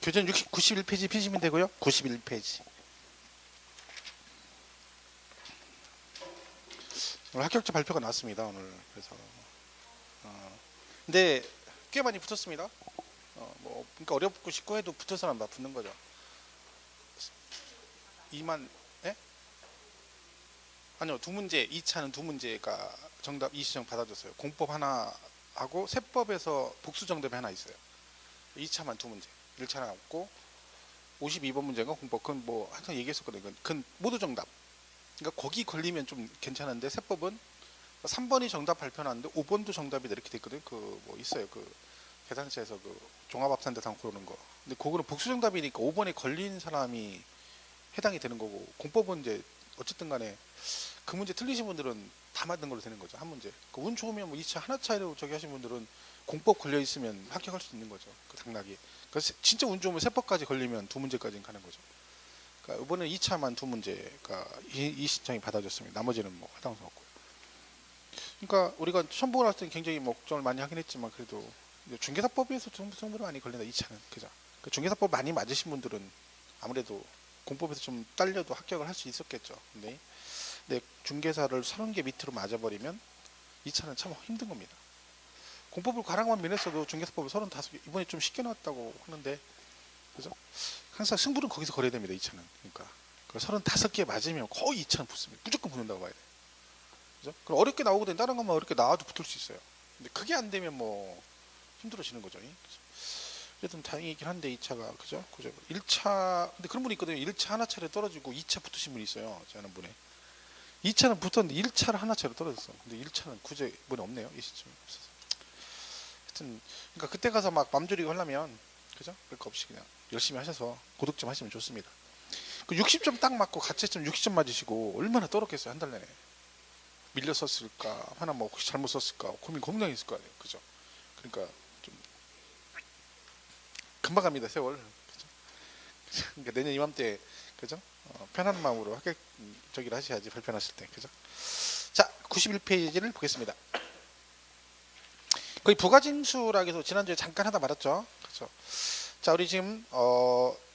교재는 91페이지 펴시면 되고요. 91페이지. 오늘 합격자 발표가 나왔습니다. 오늘 그래서 근데 꽤 많이 붙었습니다. 뭐 그러니까 어렵고 쉽고 해도 붙은 사람 다 붙는 거죠. 2만 예? 아니요, 두 문제 2차는 두 문제가 정답 이시정 받아줬어요. 공법 하나 하고 세법에서 복수 정답이 하나 있어요. 2차만 두 문제. 1차는 없고 52번 문제가 공법. 그건 뭐 항상 얘기했었거든요. 그건 모두 정답. 그러니까 거기 걸리면 좀 괜찮은데 세법은 3번이 정답 발표났는데 5번도 정답이다 이렇게 됐거든요. 그 뭐 있어요. 그 계산서에서 그 종합합산대상 그러는 거. 근데 그거는 복수 정답이니까 5번에 걸린 사람이 해당이 되는 거고, 공법은 이제 어쨌든 간에 그 문제 틀리신 분들은 다 맞는 걸로 되는 거죠. 한 문제. 그 운 좋으면 뭐 2차 하나 차이로 저기 하신 분들은 공법 걸려 있으면 합격할 수 있는 거죠. 그 당락이. 그래서 진짜 운 좋으면 세법까지 걸리면 두 문제까지는 가는 거죠. 그러니까 이번에 2차만 두 문제가 이 신청이 받아줬습니다. 나머지는 뭐 해당성 없고요. 그러니까 우리가 시험 보고 나서 굉장히 뭐 걱정을 많이 하긴 했지만 그래도 중개사법에서 정부로 많이 걸린다 2차는. 그죠? 그 중개사법 많이 맞으신 분들은 아무래도 공법에서 좀 딸려도 합격을 할 수 있었겠죠. 근데 중개사를 30개 밑으로 맞아버리면 2차는 참 힘든 겁니다. 공법을 가랑만 면했어도 중개사법을 35개 이번에 좀 쉽게 나왔다고 하는데, 그죠? 항상 승부는 거기서 걸어야 됩니다. 2차는. 그러니까 35개 맞으면 거의 2차는 붙습니다. 무조건 붙는다고 봐야 돼요. 그죠? 그럼 어렵게 나오거든. 다른 것만 어렵게 나와도 붙을 수 있어요. 근데 그게 안 되면 뭐 힘들어지는 거죠. 그래도 다행이긴 한데 2차가 그죠? 1차 근데 그런 분이 있거든요. 1차 하나 차례 떨어지고 2차 붙으신 분이 있어요. 제 아는 분에 2차는 붙었는데 1차를 하나 차례 떨어졌어. 근데 1차는 굳이 이번에 없네요. 이 시점에 없어서. 하여튼 그러니까 그때 가서 막 맘졸이고 하려면 그죠? 그럴 거 없이 그냥 열심히 하셔서 고득점 하시면 좋습니다. 그 60점 딱 맞고 가채점 60점 맞으시고 얼마나 떨었겠어요. 한 달 내내. 밀려 썼을까? 하나 뭐 혹시 잘못 썼을까? 고민 굉장히 있을 거 아니에요. 그죠? 그러니까 좀 금방 갑니다. 세월. 그죠? 그러니까 내년 이맘때 그죠? 편한 마음으로 합격 저기를 하셔야지 발표하실 때. 그죠? 자, 91페이지를 보겠습니다. 거의 부가징수라고 해서 지난주에 잠깐 하다 말았죠. 그죠? 자, 우리 지금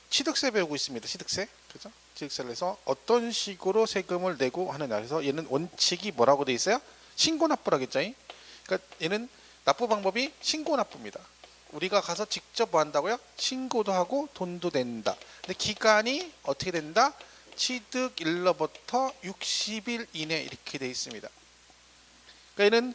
취득세 배우고 있습니다. 취득세. 그죠? 취득세를 해서 어떤 식으로 세금을 내고 하느냐. 그래서 얘는 원칙이 뭐라고 돼 있어요? 신고납부라겠죠. 그러니까 얘는 납부 방법이 신고납부입니다. 우리가 가서 직접 뭐 한다고요? 신고도 하고 돈도 낸다. 근데 기간이 어떻게 된다? 취득일로부터 60일 이내 이렇게 돼 있습니다. 그러니까 얘는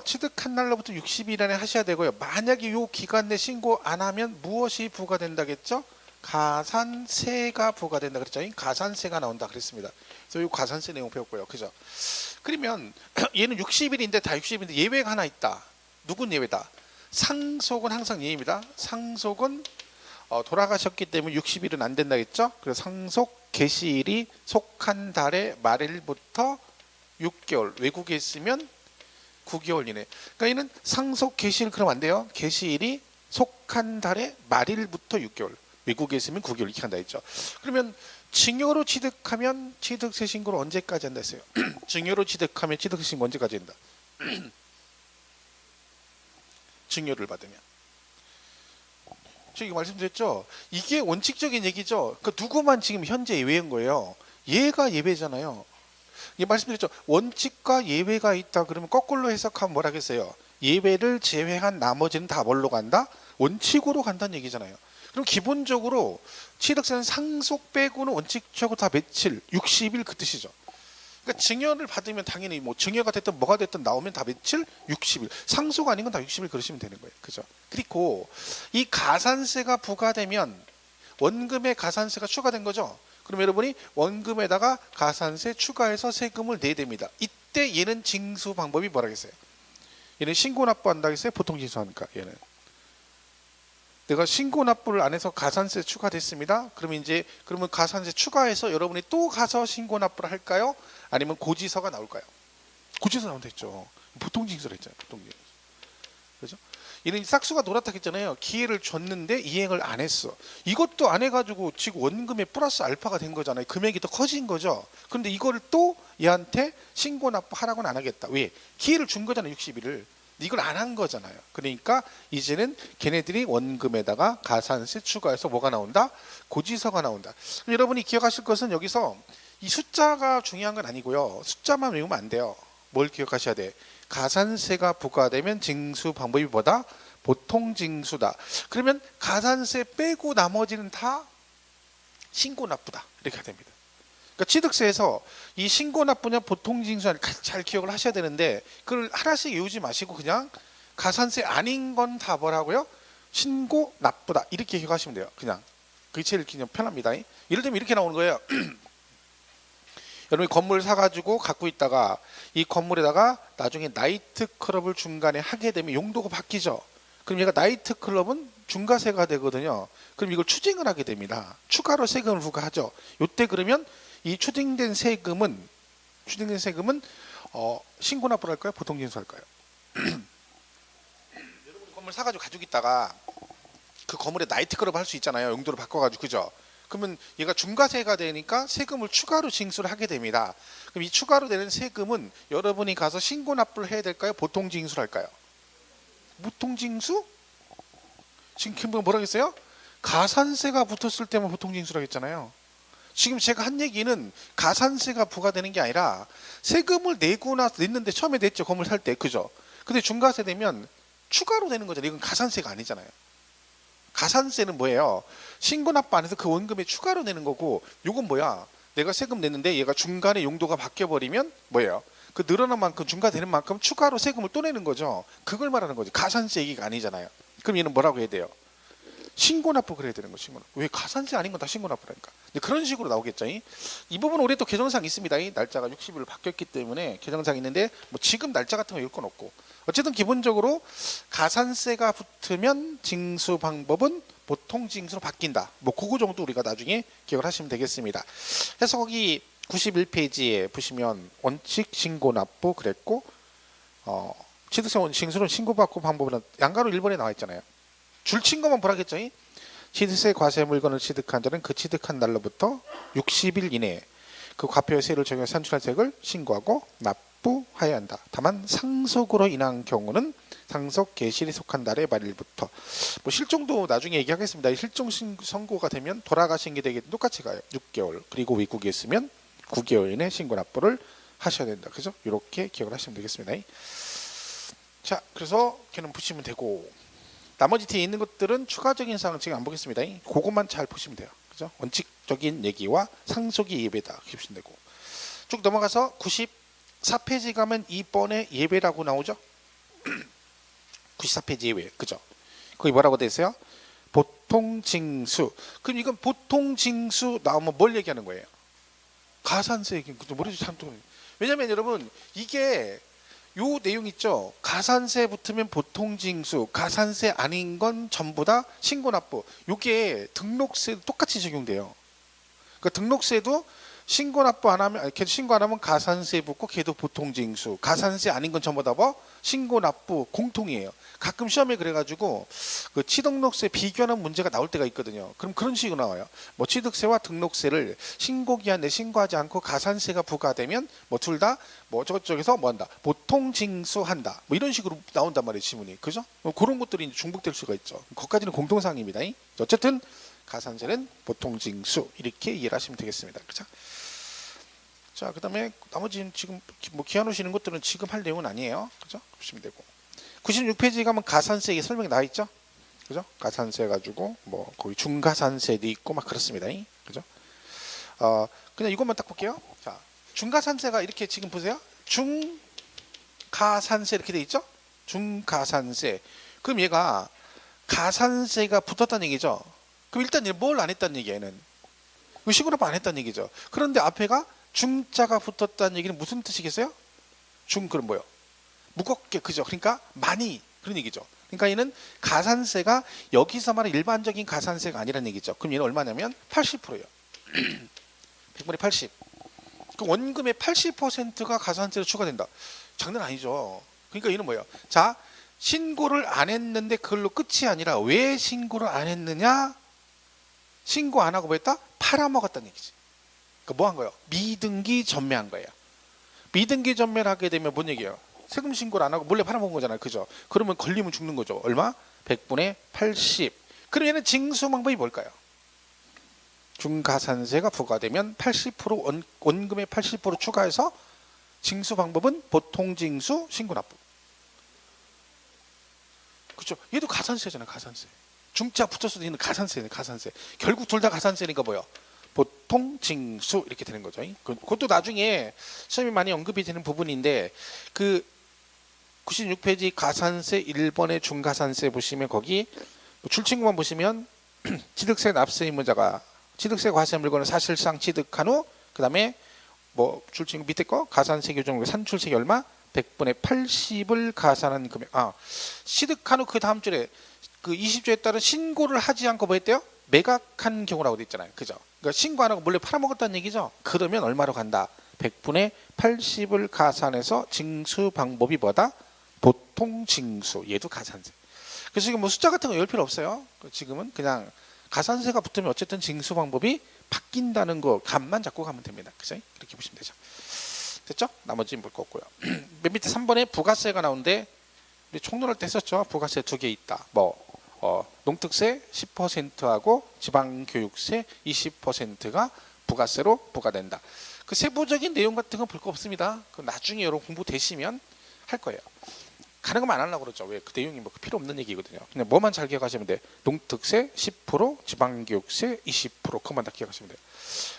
취득한 날로부터 60일 안에 하셔야 되고요. 만약에 이 기간 내 신고 안 하면 무엇이 부과된다겠죠? 가산세가 부과된다 그랬죠. 가산세가 나온다 그랬습니다. 그래서 이 가산세 내용 배웠고요. 그죠? 그러면 얘는 60일인데 다 60일인데 예외가 하나 있다. 누군 예외다? 상속은 항상 예입니다. 상속은 돌아가셨기 때문에 60일은 안 된다겠죠. 그래서 상속 개시일이 속한 달의 말일부터 6개월, 외국에 있으면 9개월 이내. 그러니까 얘는 상속 개시일 그러면 안 돼요. 개시일이 속한 달의 말일부터 6개월, 외국에 있으면 9개월 이렇게 한다 했죠. 그러면 증여로 취득하면 취득세 신고를 언제까지 한다 했어요? 증여로 취득하면 취득세 신고 언제까지 한다? 증여를 받으면. 제가 말씀드렸죠. 이게 원칙적인 얘기죠. 그 누구만 지금 현재 예외인 거예요. 얘가 예외잖아요. 예, 말씀드렸죠. 원칙과 예외가 있다 그러면 거꾸로 해석하면 뭐라 하겠어요? 예외를 제외한 나머지는 다 뭘로 간다? 원칙으로 간다는 얘기잖아요. 그럼 기본적으로 취득세는 상속 빼고는 원칙적으로 다 며칠? 60일 그 뜻이죠. 그러니까 증여를 받으면 당연히 뭐 증여가 됐든 뭐가 됐든 나오면 다 며칠? 60일. 상속 아닌 건 다 60일 그러시면 되는 거예요. 그죠? 그리고 이 가산세가 부과되면 원금에 가산세가 추가된 거죠. 그럼 여러분이 원금에다가 가산세 추가해서 세금을 내야 됩니다. 이때 얘는 징수 방법이 뭐라겠어요? 얘는 신고납부한다겠어요? 보통 징수하니까 얘는. 내가 신고납부를 안 해서 가산세 추가됐습니다. 그러면 가산세 추가해서 여러분이 또 가서 신고납부를 할까요? 아니면 고지서가 나올까요? 고지서 나오면 됐죠. 보통 징수를 했잖아요. 보통 징수. 그죠? 얘는 싹수가 노랗다 했잖아요. 기회를 줬는데 이행을 안 했어. 이것도 안 해가지고 지금 원금에 플러스 알파가 된 거잖아요. 금액이 더 커진 거죠. 그런데 이거를 또 얘한테 신고납부 하라고는 안 하겠다. 왜? 기회를 준 거잖아요. 60일을. 이걸 안 한 거잖아요. 그러니까 이제는 걔네들이 원금에다가 가산세 추가해서 뭐가 나온다? 고지서가 나온다. 여러분이 기억하실 것은 여기서 이 숫자가 중요한 건 아니고요. 숫자만 외우면 안 돼요. 뭘 기억하셔야 돼? 가산세가 부과되면 징수 방법이 뭐다? 보통 징수다. 그러면 가산세 빼고 나머지는 다 신고 납부다. 이렇게 해야 됩니다. 그러니까 취득세에서 이 신고 납부냐 보통 징수냐 잘 기억을 하셔야 되는데 그걸 하나씩 외우지 마시고 그냥 가산세 아닌 건 다 뭐라고요? 신고 납부다. 이렇게 기억하시면 돼요. 그냥 그게 제일 그냥 편합니다. 예를 들면 이렇게 나오는 거예요. 여러분이 건물 사가지고 갖고 있다가 이 건물에다가 나중에 나이트클럽을 중간에 하게 되면 용도가 바뀌죠. 그럼 얘가 나이트클럽은 중과세가 되거든요. 그럼 이걸 추징을 하게 됩니다. 추가로 세금을 부과하죠. 이때 그러면 이 추징된 세금은 신고 납부를 할까요? 보통 징수할까요? 여러분이 건물 사가지고 가지고 있다가 그 건물에 나이트클럽 할 수 있잖아요. 용도를 바꿔가지고 그죠? 그러면 얘가 중과세가 되니까 세금을 추가로 징수를 하게 됩니다. 그럼 이 추가로 되는 세금은 여러분이 가서 신고 납부를 해야 될까요? 보통 징수를 할까요? 보통 징수? 지금 뭐라고 했어요? 가산세가 붙었을 때만 보통 징수라고 했잖아요. 지금 제가 한 얘기는 가산세가 부과되는 게 아니라 세금을 내고 나서 냈는데 처음에 냈죠. 건물 살 때. 그죠? 근데 중과세 되면 추가로 되는 거잖아요. 이건 가산세가 아니잖아요. 가산세는 뭐예요? 신고 납부 안에서 그 원금에 추가로 내는 거고 요건 뭐야? 내가 세금 냈는데 얘가 중간에 용도가 바뀌어버리면 뭐예요? 그 늘어난 만큼 중과되는 만큼 추가로 세금을 또 내는 거죠. 그걸 말하는 거죠. 가산세 얘기가 아니잖아요. 그럼 얘는 뭐라고 해야 돼요? 신고 납부 그래야 되는 거. 신고 납부. 왜 가산세 아닌 건 다 신고 납부라니까. 그런 식으로 나오겠죠. 이 부분 올해 또 개정사항 있습니다. 날짜가 60일 바뀌었기 때문에 개정사항 있는데 뭐 지금 날짜 같은 거 읽을 건 없고 어쨌든 기본적으로 가산세가 붙으면 징수 방법은 보통 징수로 바뀐다. 뭐 그거 정도 우리가 나중에 기억을 하시면 되겠습니다. 그래서 거기 91페이지에 보시면 원칙 신고 납부 그랬고 취득세 징수는 신고받고 방법은 양가로 1번에 나와 있잖아요. 줄친 것만 보라겠죠. 취득세 과세 물건을 취득한 자는 그 취득한 날로부터 60일 이내에 그 과표의 세를 적용해 산출한 세액을 신고하고 납부하여야 한다. 다만 상속으로 인한 경우는 상속 개시일이 속한 날의 말일부터 뭐 실종도 나중에 얘기하겠습니다. 실종 선고가 되면 돌아가신 게 되게 똑같이 가요. 6개월 그리고 위국에 있으면 9개월 이내 신고 납부를 하셔야 된다. 그죠? 이렇게 기억을 하시면 되겠습니다. 자, 그래서 걔는 보시면 되고 나머지 뒤에 있는 것들은 추가적인 사항은 지금 안 보겠습니다. 그것만 잘 보시면 돼요. 그죠? 원칙적인 얘기와 상속이 예배다. 보시면 되고 쭉 넘어가서 94페이지 가면 2번에 예배라고 나오죠. 94페이지 예배. 그죠? 거기 뭐라고 돼 있어요? 보통 징수. 그럼 이건 보통 징수 나오면 뭘 얘기하는 거예요? 가산세 얘기. 모르죠. 참 또. 왜냐면 여러분 이게 요 내용 있죠. 가산세 붙으면 보통징수, 가산세 아닌 건 전부 다 신고납부. 요게 등록세 똑같이 적용돼요. 그러니까 등록세도 신고납부 안 하면 걔도 신고 안 하면 가산세 붙고 걔도 보통징수. 가산세 아닌 건 전부 다 뭐 신고납부 공통이에요. 가끔 시험에 그래가지고 그 취등록세 비교하는 문제가 나올 때가 있거든요. 그럼 그런 식으로 나와요. 뭐 취득세와 등록세를 신고기한 내 신고하지 않고 가산세가 부과되면 뭐 둘 다 뭐 저쪽에서 뭐 한다. 보통징수한다. 뭐 이런 식으로 나온단 말이에요. 지문이. 그죠? 뭐 그런 것들이 중복될 수가 있죠. 거기까지는 공통사항입니다. 어쨌든 가산세는 보통징수 이렇게 이해를 하시면 되겠습니다. 그죠? 자, 그다음에 나머지는 지금 뭐 기하놓으시는 것들은 지금 할 내용은 아니에요. 그죠? 보시면 되고 96페이지 가면 가산세 설명이 나와 있죠. 그죠? 가산세 가지고 뭐 거기 중가산세도 있고 막 그렇습니다. 그죠? 그냥 이것만 딱 볼게요. 자, 중가산세가 이렇게 지금 보세요. 중가산세 이렇게 돼 있죠? 중가산세. 그럼 얘가 가산세가 붙었다는 얘기죠. 그럼 일단 뭘 안 했다는 얘기야, 얘는. 신고납부 안 했다는 얘기죠. 그런데 앞에가 중자가 붙었다는 얘기는 무슨 뜻이겠어요? 그럼 뭐요? 무겁게, 그죠? 그러니까 많이 그런 얘기죠. 그러니까 얘는 가산세가 여기서 말하는 일반적인 가산세가 아니라는 얘기죠. 그럼 얘는 얼마냐면 80%예요. 100분의 80. 그 원금의 80%가 가산세로 추가된다. 장난 아니죠. 그러니까 얘는 뭐예요? 자, 신고를 안 했는데 그걸로 끝이 아니라 왜 신고를 안 했느냐? 신고 안 하고 뭐 했다? 팔아먹었다는 얘기지. 그러니까 뭐 한 거예요? 미등기 전매한 거예요. 미등기 전매를 하게 되면 뭔 얘기예요? 세금 신고를 안 하고 몰래 팔아먹은 거잖아요. 그죠? 그러면 걸리면 죽는 거죠. 얼마? 100분의 80. 그럼 얘는 징수 방법이 뭘까요? 중가산세가 부과되면 80% 원금의 80% 추가해서 징수 방법은 보통 징수 신고납부. 그렇죠? 얘도 가산세잖아요. 가산세. 중자 붙였어도 있는 가산세네. 가산세. 결국 둘 다 가산세니까 뭐요? 보통 징수 이렇게 되는 거죠. 그것도 나중에 시험이 많이 언급이 되는 부분인데 그 96페이지 가산세 1번의 중가산세 보시면 거기 출신구만 보시면 취득세 납세 의무자가 취득세 과세 물건을 사실상 취득한 후 그다음에 뭐 출신구 밑에 거 가산세 규정으로 산출세액 얼마? 100분의 80을 가산한 금액. 취득한 후 그 다음 줄에 그 20조에 따른 신고를 하지 않고 뭐 했대요? 매각한 경우라고 돼 있잖아요. 그죠? 그러니까 신고 안 하고 몰래 팔아먹었다는 얘기죠. 그러면 얼마로 간다? 100분의 80을 가산해서 징수 방법이 뭐다? 보통 징수. 얘도 가산세. 그래서 지금 뭐 숫자 같은 거 외울 필요 없어요. 지금은 그냥 가산세가 붙으면 어쨌든 징수 방법이 바뀐다는 거 감만 잡고 가면 됩니다. 그죠? 그렇게 보시면 되죠. 됐죠? 나머지는 볼 거 없고요. 맨 밑에 3번에 부가세가 나오는데 우리 총론할 때 썼죠. 부가세 두 개 있다. 농특세 10%하고 지방교육세 20%가 부가세로 부과된다. 그 세부적인 내용 같은 건 볼 거 없습니다. 그 나중에 여러분 공부되시면 할 거예요. 가는 것만 안 하려고 그러죠. 왜? 그 내용이 뭐 필요 없는 얘기거든요. 그냥 뭐만 잘 기억하시면 돼. 농특세 10%, 지방교육세 20%, 그것만 다 기억하시면 돼요.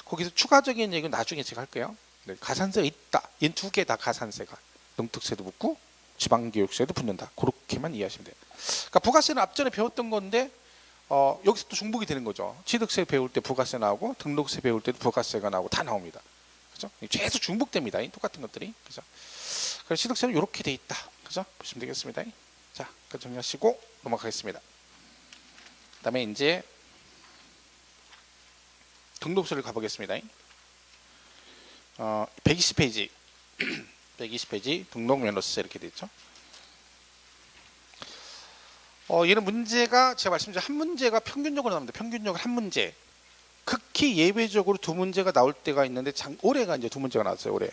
거기서 추가적인 얘기는 나중에 제가 할게요. 네, 가산세가 있다. 이 두 개 다 가산세가. 농특세도 붙고 지방교육세도 붙는다. 그렇게만 이해하시면 돼요. 그러니까 부가세는 앞전에 배웠던 건데 여기서 또 중복이 되는 거죠. 취득세 배울 때 부가세 나오고 등록세 배울 때도 부가세가 나오고 다 나옵니다. 그죠? 계속 중복됩니다. 똑같은 것들이. 그죠? 그래서 취득세는 이렇게 돼 있다. 그죠? 보시면 되겠습니다. 자, 그 정리하시고 넘어가겠습니다. 그다음에 이제 등록세를 가보겠습니다. 120페이지 120페이지 등록면허세 이렇게 돼 있죠. 얘는 문제가 제가 말씀드린 한 문제가 평균적으로 나옵니다. 평균적으로 한 문제. 극히 예외적으로 두 문제가 나올 때가 있는데 올해가 이제 두 문제가 나왔어요. 올해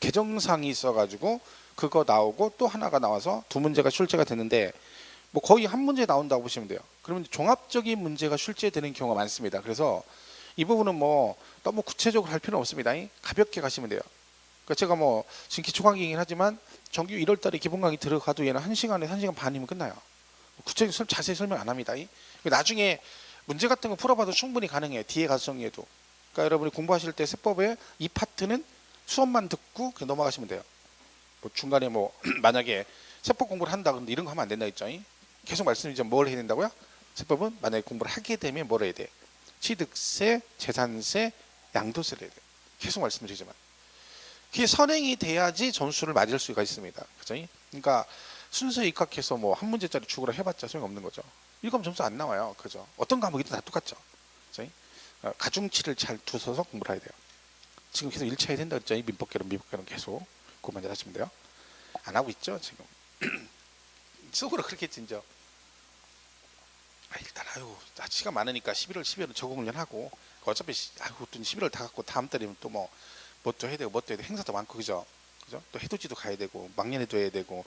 개정상이 있어가지고 그거 나오고 또 하나가 나와서 두 문제가 출제가 되는데 뭐 거의 한 문제 나온다고 보시면 돼요. 그러면 종합적인 문제가 출제되는 경우가 많습니다. 그래서 이 부분은 뭐 너무 구체적으로 할 필요는 없습니다. 가볍게 가시면 돼요. 그러니까 제가 뭐 지금 기초 강의이긴 하지만 정규 1월달에 기본 강의 들어가도 얘는 1시간에 1시간 반이면 끝나요. 구체적으로 자세히 설명 안 합니다. 나중에 문제 같은 거 풀어봐도 충분히 가능해요. 뒤에 가서 정리해도. 그러니까 여러분이 공부하실 때 세법의 이 파트는 수업만 듣고 그냥 넘어가시면 돼요. 뭐 중간에 뭐 만약에 세법 공부를 한다 그런데 이런 거 하면 안 된다 했죠. 계속 말씀드리죠. 뭘 해야 된다고요? 세법은 만약에 공부를 하게 되면 뭘 해야 돼? 취득세, 재산세, 양도세를 해야 돼. 계속 말씀드리지만 그게 선행이 돼야지 점수를 맞을 수가 있습니다. 그죠? 그러니까 순서에 입각해서 뭐 한 문제짜리 죽으라 해봤자 소용없는 거죠. 읽으면 점수 안 나와요. 그죠? 어떤 과목이든 다 똑같죠. 그죠? 가중치를 잘 두서서 공부를 해야 돼요. 지금 계속 1차 해야 된다 그랬죠. 민법개론, 미법개론 계속. 그것만 잘 하시면 돼요. 안 하고 있죠, 지금. 속으로 그렇게 했지, 이제. 일단, 시간 많으니까 11월은 적응훈련 하고, 어차피, 11월 다 갖고 다음 달이면 또 뭣도 해야 되고, 뭣도 해야 되고, 행사도 많고, 그죠? 그죠? 또 해돋이도 가야 되고, 막년에도 해야 되고,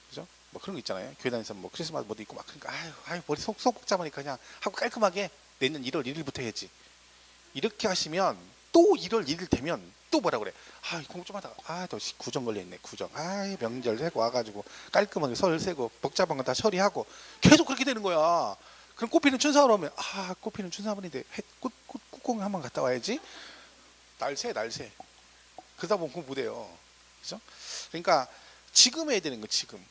그죠? 뭐 그런 거 있잖아요. 교회 다니면서 뭐 크리스마스 뭐도 있고 막 그러니까 머리 속 복잡하니까 그냥 하고 깔끔하게 내년 1월 1일부터 해야지. 이렇게 하시면 또 1월 1일 되면 또 뭐라 그래? 공부 좀 하다가 또 구정 걸려있네. 구정. 명절 세고 와가지고 깔끔하게 설 세고 복잡한 거 다 처리하고 계속 그렇게 되는 거야. 그럼 꽃피는 춘사월 오면 꽃피는 춘사월인데 꽃공원 한번 갔다 와야지. 날새. 그러다 보면 공부 못해요. 그죠? 그러니까 지금 해야 되는 거 지금.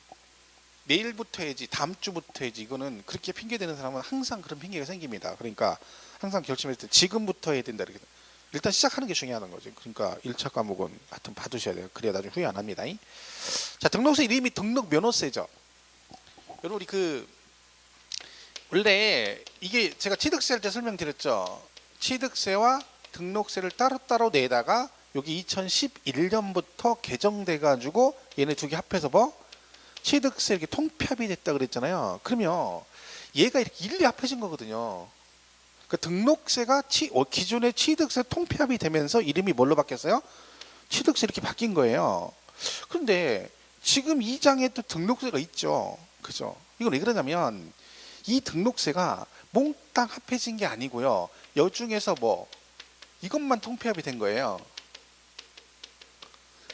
내일부터 해야지, 다음 주부터 해야지. 이거는 그렇게 핑계 대는 사람은 항상 그런 핑계가 생깁니다. 그러니까 항상 결심했을 때 지금부터 해야 된다. 이렇게. 일단 시작하는 게 중요한 거죠. 그러니까 1차 과목은 하여튼 봐두셔야 돼요. 그래야 나중에 후회 안 합니다. 자, 등록세 이름이 등록면허세죠. 여러분 우리 원래 이게 제가 취득세 할 때 설명드렸죠. 취득세와 등록세를 따로따로 내다가 여기 2011년부터 개정돼 가지고 얘네 두 개 합해서 취득세 이렇게 통폐합이 됐다 그랬잖아요. 그러면 얘가 이렇게 일리 합해진 거거든요. 그 등록세가 기존의 취득세 통폐합이 되면서 이름이 뭘로 바뀌었어요? 취득세 이렇게 바뀐 거예요. 그런데 지금 이 장에 또 등록세가 있죠. 그죠? 이건 왜 그러냐면 이 등록세가 몽땅 합해진 게 아니고요. 여중에서 뭐 이것만 통폐합이 된 거예요.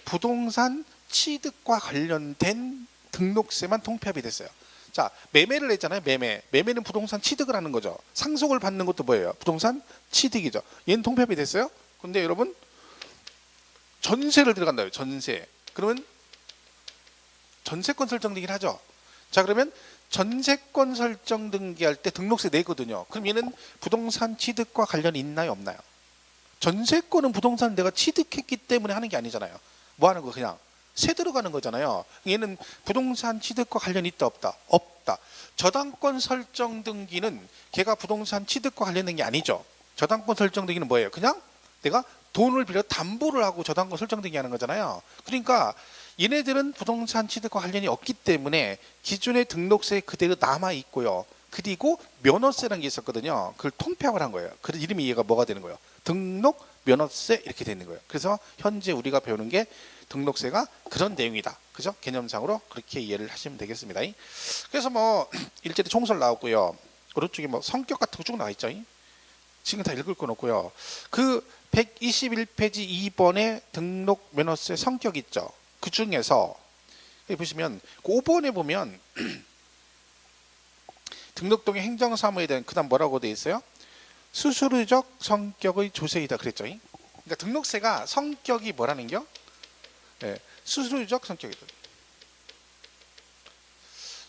부동산 취득과 관련된 등록세만 통폐합이 됐어요. 자, 매매를 했잖아요. 매매는 부동산 취득을 하는 거죠. 상속을 받는 것도 뭐예요? 부동산 취득이죠. 얘는 통폐합이 됐어요. 근데 여러분 전세를 들어간다요. 전세. 그러면 전세권 설정 등기를 하죠. 자, 그러면 전세권 설정 등기할 때 등록세 내거든요. 그럼 얘는 부동산 취득과 관련이 있나요, 없나요? 전세권은 부동산 내가 취득했기 때문에 하는 게 아니잖아요. 뭐 하는 거? 그냥 세 들어가는 거잖아요. 얘는 부동산 취득과 관련이 있다, 없다? 없다. 저당권 설정 등기는 걔가 부동산 취득과 관련된 게 아니죠. 저당권 설정 등기는 뭐예요? 그냥 내가 돈을 빌려 담보를 하고 저당권 설정 등기 하는 거잖아요. 그러니까 얘네들은 부동산 취득과 관련이 없기 때문에 기존의 등록세 그대로 남아 있고요. 그리고 면허세라는 게 있었거든요. 그걸 통폐합을 한 거예요. 그 이름이 얘가 뭐가 되는 거예요? 등록 면허세 이렇게 되는 거예요. 그래서 현재 우리가 배우는 게 등록세가 그런 내용이다. 그죠? 개념상으로 그렇게 이해를 하시면 되겠습니다. 그래서 뭐 일제히 총설 나왔고요. 오른쪽에 뭐 성격 같은 거 쭉 나와 있죠. 지금 다 읽을 건 없고요. 그 121페이지 2번에 등록 면허세 성격 있죠. 그 중에서 여기 보시면 5번에 보면 등록동의 행정사무에 대한 그다음 뭐라고 되어 있어요? 수수료적 성격의 조세이다 그랬죠. 그러니까 등록세가 성격이 뭐라는 겨? 네, 수수료적 성격이다.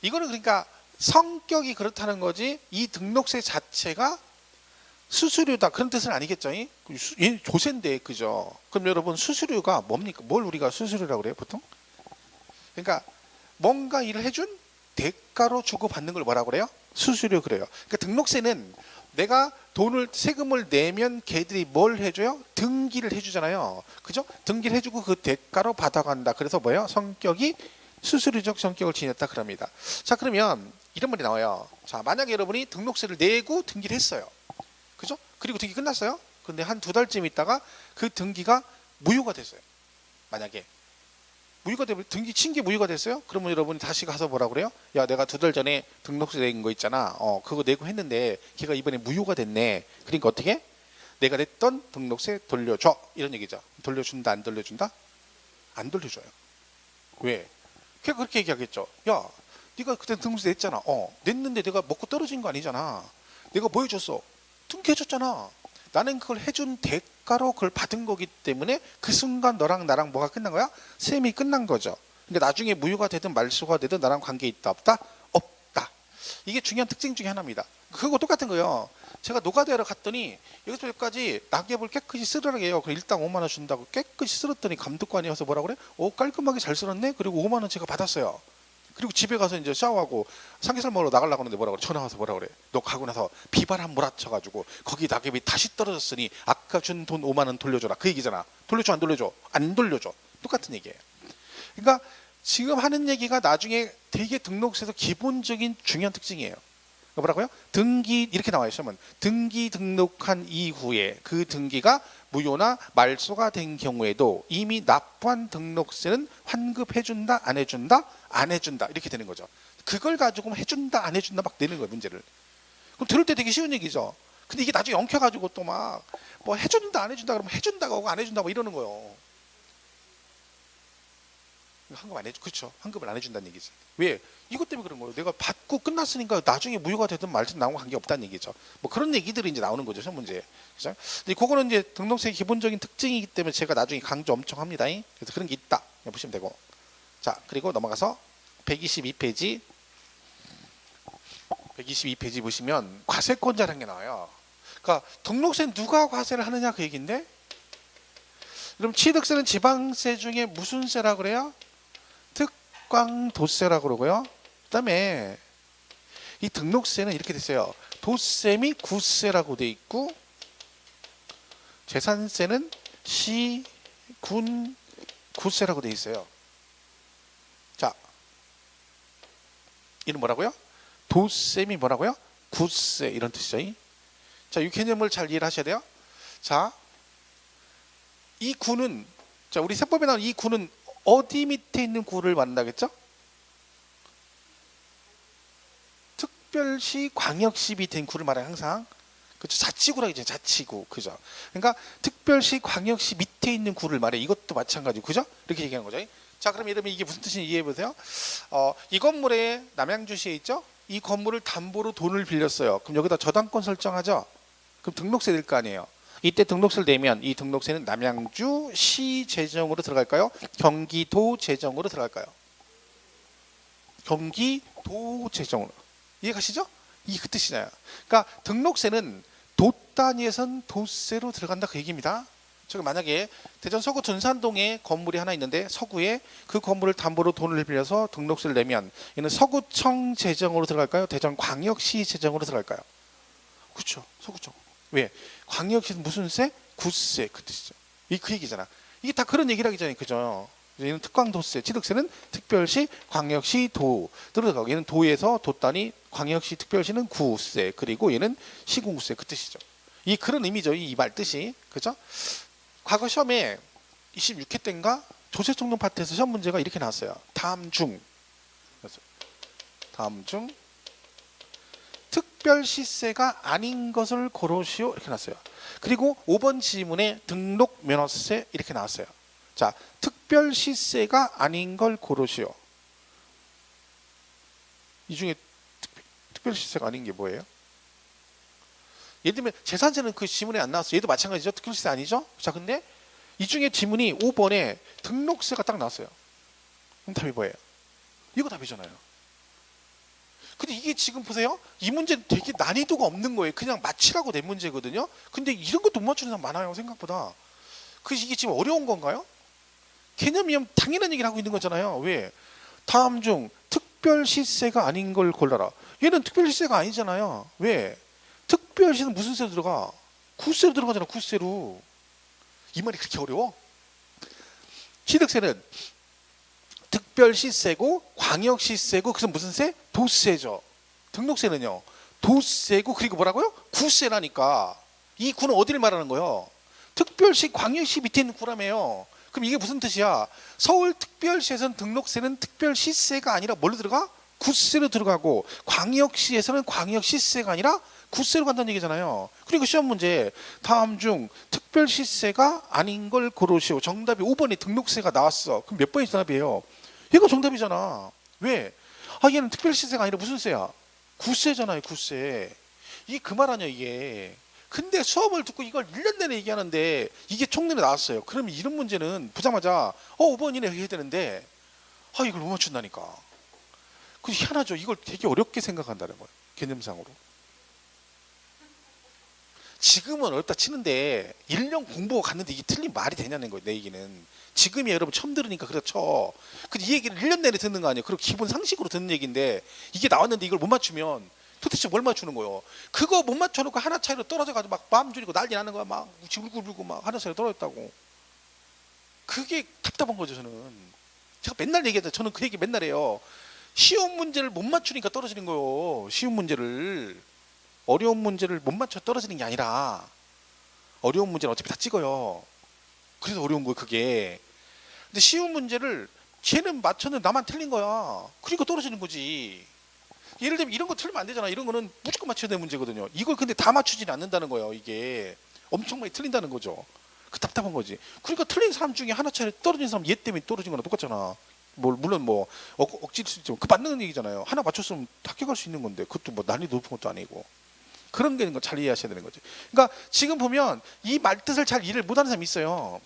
이거는 그러니까 성격이 그렇다는 거지 이 등록세 자체가 수수료다 그런 뜻은 아니겠죠. 얘 조세인데 그죠? 그럼 여러분 수수료가 뭡니까? 뭘 우리가 수수료라고 그래요 보통? 그러니까 뭔가 일을 해준 대가로 주고받는 걸 뭐라고 그래요? 수수료 그래요. 그러니까 등록세는 내가 돈을 세금을 내면 걔들이 뭘 해줘요? 등기를 해주잖아요. 그죠? 등기를 해주고 그 대가로 받아간다. 그래서 뭐예요? 성격이 수수료적 성격을 지녔다 그럽니다. 자, 그러면 이런 말이 나와요. 자, 만약에 여러분이 등록세를 내고 등기를 했어요. 그죠? 그리고 등기 끝났어요. 근데 한 2달쯤 있다가 그 등기가 무효가 됐어요. 만약에 무효가 되면 등기 친 게 무효가 됐어요. 그러면 여러분이 다시 가서 뭐라 그래요? 야, 내가 2달 전에 등록세 낸 거 있잖아. 그거 내고 했는데 걔가 이번에 무효가 됐네. 그러니까 어떻게? 내가 냈던 등록세 돌려줘. 이런 얘기죠. 돌려준다, 안 돌려준다? 안 돌려줘요. 왜? 걔가 그렇게 얘기하겠죠. 야, 네가 그때 등록세 냈잖아. 냈는데 내가 먹고 떨어진 거 아니잖아. 내가 뭐 해줬어? 등기해줬잖아. 나는 그걸 해준 대가로 그걸 받은 거기 때문에 그 순간 너랑 나랑 뭐가 끝난 거야? 셈이 끝난 거죠. 그러니까 나중에 무효가 되든 말소가 되든 나랑 관계 있다 없다? 없다. 이게 중요한 특징 중에 하나입니다. 그거 똑같은 거예요. 제가 노가다로 갔더니 여기서 여기까지 낙엽을 깨끗이 쓸으라고 해요. 그럼 일당 5만 원 준다고 깨끗이 쓸었더니 감독관이 와서 뭐라 그래? 깔끔하게 잘 쓸었네? 그리고 5만 원 제가 받았어요. 그리고 집에 가서 이제 샤워하고 삼겹살 먹으러 나가려고 하는데 뭐라 그래? 전화 와서 뭐라 그래? 너 가고 나서 비바람 몰아쳐가지고 거기 낙엽이 다시 떨어졌으니 아까 준 돈 5만 원 돌려줘라. 그 얘기잖아. 돌려줘 안 돌려줘? 안 돌려줘. 똑같은 얘기예요. 그러니까 지금 하는 얘기가 나중에 되게 등록세에서 기본적인 중요한 특징이에요. 뭐라고요? 등기 이렇게 나와요. 시험은 등기 등록한 이후에 그 등기가 무효나 말소가 된 경우에도 이미 납부한 등록세는 환급해준다, 안 해준다, 안 해준다 이렇게 되는 거죠. 그걸 가지고 해준다, 안 해준다 막 내는 거예요 문제를. 그럼 들을 때 되게 쉬운 얘기죠. 근데 이게 나중에 엉켜가지고 또 막 뭐 해준다, 안 해준다 그러면 해준다고 하고 안 해준다고 이러는 거예요. 환급 안 해줘. 그렇죠. 환급을 안 해준다는 얘기지. 왜? 이것 때문에 그런 거예요. 내가 받고 끝났으니까 나중에 무효가 되든 말든 나하고 관계 없다는 얘기죠. 뭐 그런 얘기들이 이제 나오는 거죠. 시험 문제. 그죠? 근데 그거는 이제 등록세의 기본적인 특징이기 때문에 제가 나중에 강조 엄청 합니다. 그래서 그런 게 있다. 보시면 되고. 자, 그리고 넘어가서 122페이지 보시면 과세권자라는 게 나와요. 그러니까 등록세는 누가 과세를 하느냐 그 얘기인데 그럼 취득세는 지방세 중에 무슨 세라고 그래요? 특광도세라고 그러고요. 그다음에 이 등록세는 이렇게 됐어요. 도세 및 구세라고 돼 있고 재산세는 시, 군, 구세라고 돼 있어요. 자, 이는 뭐라고요? 도세 및 뭐라고요? 구세 이런 뜻이죠. 자, 이 개념을 잘 이해를 하셔야 돼요. 자, 이 구는 자 우리 세법에 나온 이 구는 어디 밑에 있는 구를 말한다겠죠? 특별시, 광역시 밑에 있는 구를 말해요 항상. 그죠? 자치구라고 하죠. 자치구. 그죠? 그러니까 특별시, 광역시 밑에 있는 구를 말해. 이것도 마찬가지고. 그죠? 이렇게 얘기하는 거죠. 자, 그럼 여러분 이게 무슨 뜻인지 이해해 보세요. 이 건물에 남양주시에 있죠? 이 건물을 담보로 돈을 빌렸어요. 그럼 여기다 저당권 설정하죠? 그럼 등록세 낼 거 아니에요. 이때 등록세를 내면 이 등록세는 남양주시 재정으로 들어갈까요? 경기도 재정으로 들어갈까요? 경기도 재정으로. 이해가시죠? 이게 그 뜻이잖아요. 그러니까 등록세는 도 단위에선 도세로 들어간다 그 얘기입니다. 제가 만약에 대전 서구 둔산동에 건물이 하나 있는데 서구에 그 건물을 담보로 돈을 빌려서 등록세를 내면 얘는 서구청 재정으로 들어갈까요? 대전광역시 재정으로 들어갈까요? 그렇죠. 서구청. 왜? 광역시는 무슨 세? 구세. 그 뜻이죠. 이 그 얘기잖아. 이게 다 그런 얘기를 하기 전에 그죠? 얘는 특광도세, 취득세는 특별시, 광역시, 도 들어가고 얘는 도에서 도 단위, 광역시, 특별시는 구세 그리고 얘는 시군구세 그 뜻이죠. 이 그런 의미죠. 이 말 뜻이 그죠? 과거 시험에 26회 때인가 조세종론 파트에서 시험 문제가 이렇게 나왔어요. 다음 중 특별시세가 아닌 것을 고르시오 이렇게 나왔어요. 그리고 5번 지문에 등록면허세 이렇게 나왔어요. 자, 특별시세가 아닌 걸 고르시오. 이 중에 특별시세가 아닌 게 뭐예요? 예를 들면 재산세는 그 지문에 안 나왔어요. 얘도 마찬가지죠. 특별시세 아니죠? 자, 근데 이 중에 지문이 5번에 등록세가 딱 나왔어요. 그럼 답이 뭐예요? 이거 답이잖아요. 근데 이게 지금 보세요. 이 문제는 되게 난이도가 없는 거예요. 그냥 맞히라고 낸 문제거든요. 근데 이런 것도 못 맞추는 사람 많아요. 생각보다. 그래서 이게 지금 어려운 건가요? 개념이면 당연한 얘기를 하고 있는 거잖아요. 왜? 다음 중 특별시세가 아닌 걸 골라라. 얘는 특별시세가 아니잖아요. 왜? 특별시는 무슨 세로 들어가? 구세로 들어가잖아. 구세로. 이 말이 그렇게 어려워? 취득세는 특별시세고 광역시세고 그래서 무슨 세? 도세죠. 등록세는요. 도세고 그리고 뭐라고요? 구세라니까. 이 구는 어디를 말하는 거예요? 특별시, 광역시 밑에 있는 구라며요. 그럼 이게 무슨 뜻이야? 서울특별시에서는 등록세는 특별시세가 아니라 뭘로 들어가? 구세로 들어가고 광역시에서는 광역시세가 아니라 구세로 간다는 얘기잖아요. 그리고 시험 문제 다음 중 특별시세가 아닌 걸 고르시오. 정답이 5번에 등록세가 나왔어. 그럼 몇 번이 정답이에요? 얘가 정답이잖아. 왜? 얘는 특별시세가 아니라 무슨 세야? 구세잖아요. 구세. 이게 그 말 아니야 이게. 근데 수업을 듣고 이걸 1년 내내 얘기하는데 이게 총론에 나왔어요. 그러면 이런 문제는 보자마자 5번이네 해야 되는데 이걸 못 맞춘다니까. 그 희한하죠. 이걸 되게 어렵게 생각한다는 거예요. 개념상으로. 지금은 어렵다 치는데 1년 공부하고 갔는데 이게 틀린 말이 되냐는 거예요. 내 얘기는. 지금이 여러분 처음 들으니까 그렇죠. 근데 이 얘기를 1년 내내 듣는 거 아니에요. 그리고 기본 상식으로 듣는 얘기인데 이게 나왔는데 이걸 못 맞추면 도대체 뭘 맞추는 거예요? 그거 못 맞춰놓고 하나 차이로 떨어져가지고 막 마음 졸이고 난리 나는 거야. 막 울고불고 막 하나 차이로 떨어졌다고. 그게 답답한 거죠. 저는. 제가 맨날 얘기하잖아요. 저는 그 얘기 맨날 해요. 쉬운 문제를 못 맞추니까 떨어지는 거예요. 쉬운 문제를. 어려운 문제를 못 맞춰 떨어지는 게 아니라 어려운 문제는 어차피 다 찍어요. 그래서 어려운 거예요. 그게. 근데 쉬운 문제를 쟤는 맞췄는데 나만 틀린 거야. 그러니까 떨어지는 거지. 예를 들면 이런 거 틀리면 안 되잖아. 이런 거는 무조건 맞춰야 되는 문제거든요. 이걸 근데 다 맞추지는 않는다는 거예요. 이게 엄청 많이 틀린다는 거죠. 그 답답한 거지. 그러니까 틀린 사람 중에 하나 차례 떨어진 사람 얘 때문에 떨어진 거랑 똑같잖아. 물론 억지일 수 있지만 그 맞는 얘기잖아요. 하나 맞췄으면 합격할 수 있는 건데 그것도 뭐 난이도 높은 것도 아니고 그런 게 잘 이해하셔야 되는 거죠. 그러니까 지금 보면 이 말뜻을 잘 이해를 못하는 사람이 있어요.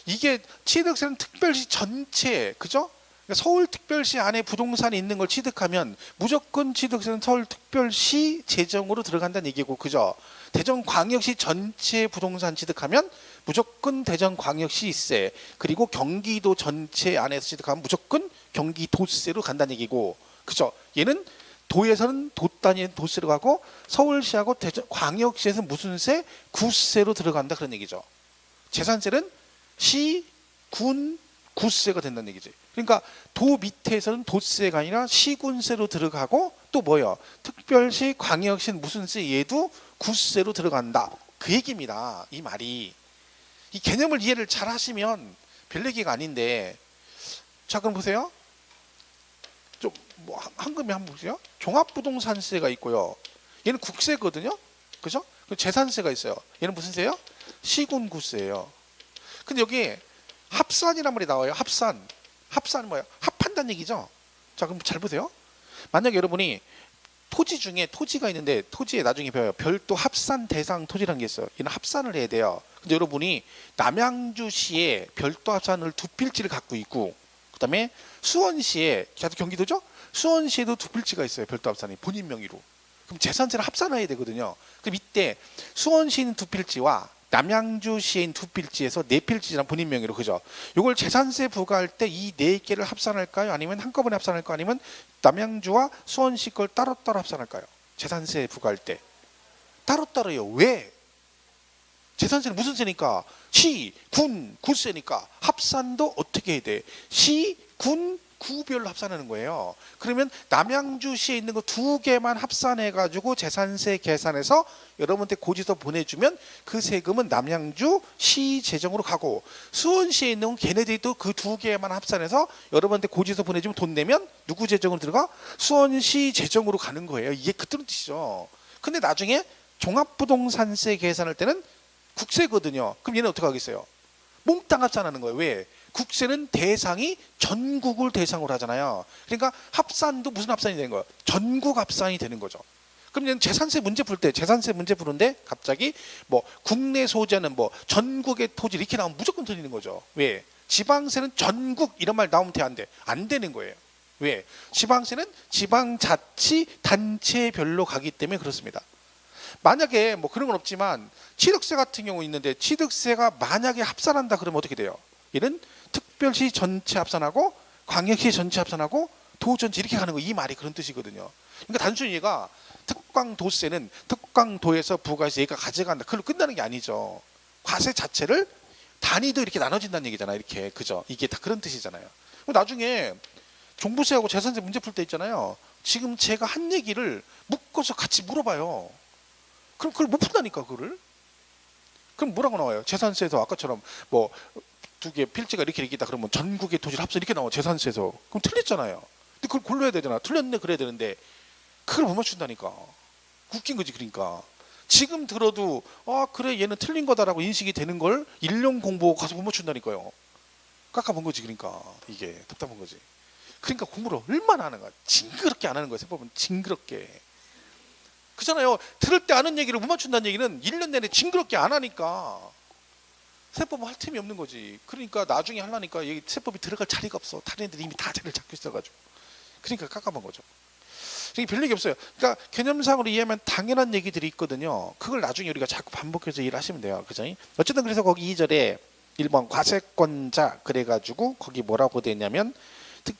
이게 취득세는 특별시 전체 그죠? 그러니까 서울특별시 안에 부동산이 있는 걸 취득하면 무조건 취득세는 서울특별시 재정으로 들어간다는 얘기고 그죠? 대전광역시 전체 부동산 취득하면 무조건 대전광역시세 그리고 경기도 전체 안에서 취득하면 무조건 경기도세로 간다는 얘기고 그죠? 얘는 도에서는 도 단위의 도세로 가고 서울시하고 광역시에서는 무슨 세? 구세로 들어간다 그런 얘기죠. 재산세는 시, 군, 구세가 된다는 얘기지. 그러니까 도 밑에서는 도세가 아니라 시군세로 들어가고 또 뭐요? 특별시, 광역시는 무슨 세? 얘도 구세로 들어간다. 그 얘기입니다. 이 말이. 이 개념을 이해를 잘 하시면 별 얘기가 아닌데 자, 그럼 보세요. 좀 뭐 한금에 한번 보세요. 종합부동산세가 있고요. 얘는 국세거든요. 그죠? 재산세가 있어요. 얘는 무슨 세요? 시군구세예요. 근데 여기 합산이란 말이 나와요. 합산. 합산은 뭐예요? 합한다는 얘기죠. 자, 그럼 잘 보세요. 만약에 여러분이 토지 중에 토지가 있는데 토지에 나중에 배워요. 별도 합산 대상 토지라는 게 있어요. 얘는 합산을 해야 돼요. 근데 여러분이 남양주시에 별도 합산을 두 필지를 갖고 있고, 그 다음에 수원시에, 경기도죠? 수원시에도 두 필지가 있어요. 별도 합산이 본인 명의로. 그럼 재산세를 합산해야 되거든요. 그럼 이때 수원시는 두 필지와 남양주시에 있는 두 필지에서 네 필지란 본인 명의로, 그죠? 이걸 재산세 부과할 때 이 네 개를 합산할까요? 아니면 한꺼번에 합산할까요? 아니면 남양주와 수원시 걸 따로따로 합산할까요? 재산세 부과할 때 따로따로요. 왜? 재산세는 무슨 세니까? 시, 군, 구세니까 합산도 어떻게 해야 돼? 시, 군, 구별로 합산하는 거예요. 그러면 남양주시에 있는 거 두 개만 합산해가지고 재산세 계산해서 여러분한테 고지서 보내주면 그 세금은 남양주시 재정으로 가고, 수원시에 있는 건 걔네들이 또 그 두 개만 합산해서 여러분한테 고지서 보내주면 돈 내면 누구 재정으로 들어가? 수원시 재정으로 가는 거예요. 이게 그 뜻이죠. 근데 나중에 종합부동산세 계산할 때는 국세거든요. 그럼 얘는 어떻게 하겠어요? 몽땅 합산하는 거예요. 왜? 국세는 대상이 전국을 대상으로 하잖아요. 그러니까 합산도 무슨 합산이 되는 거예요? 전국 합산이 되는 거죠. 그럼 얘는 재산세 문제 풀 때, 재산세 문제 푸는데 갑자기 뭐 국내 소재는 뭐 전국의 토지 이렇게 나오면 무조건 틀리는 거죠. 왜? 지방세는 전국 이런 말 나오면 돼, 안 돼? 안 되는 거예요. 왜? 지방세는 지방자치단체별로 가기 때문에 그렇습니다. 만약에 뭐 그런 건 없지만 취득세 같은 경우 있는데, 취득세가 만약에 합산한다 그러면 어떻게 돼요? 얘는 특별시 전체 합산하고 광역시 전체 합산하고 도 전체 이렇게 가는 거, 이 말이 그런 뜻이거든요. 그러니까 단순히 얘가 특광도세는 특광도에서 부과해서 얘가 가져간다, 그걸로 끝나는 게 아니죠. 과세 자체를 단위도 이렇게 나눠진다는 얘기잖아요. 이렇게, 그죠? 이게 다 그런 뜻이잖아요. 나중에 종부세하고 재산세 문제 풀 때 있잖아요. 지금 제가 한 얘기를 묶어서 같이 물어봐요. 그럼 그걸 못 푼다니까, 그거를. 그럼 뭐라고 나와요? 재산세에서 아까처럼 뭐 두 개 필지가 이렇게 있다 그러면 전국의 토지를 합쳐 이렇게 나와, 재산세에서. 그럼 틀렸잖아요. 근데 그걸 골라야 되잖아. 틀렸네 그래야 되는데 그걸 못 맞춘다니까. 웃긴 거지. 그러니까 지금 들어도 그래 얘는 틀린 거다라고 인식이 되는 걸 1년 공부하고 가서 못 맞춘다니까요. 깎아본 거지. 그러니까 이게 답답한 거지. 그러니까 공부를 얼마나 하는 거야. 징그럽게 안 하는 거야. 세법은 징그럽게. 그잖아요. 들을 때 아는 얘기를 못 맞춘다는 얘기는 1년 내내 징그럽게 안 하니까 세법은 할 틈이 없는 거지. 그러니까 나중에 하려니까 세법이 들어갈 자리가 없어. 다른 애들이 이미 다 자리를 잡고 있어가지고. 그러니까 깎아본 거죠. 별 얘기 없어요. 그러니까 개념상으로 이해하면 당연한 얘기들이 있거든요. 그걸 나중에 우리가 자꾸 반복해서 일을 하시면 돼요. 그죠? 어쨌든 그래서 거기 2절에 1번 과세권자 그래가지고 거기 뭐라고 돼 있냐면,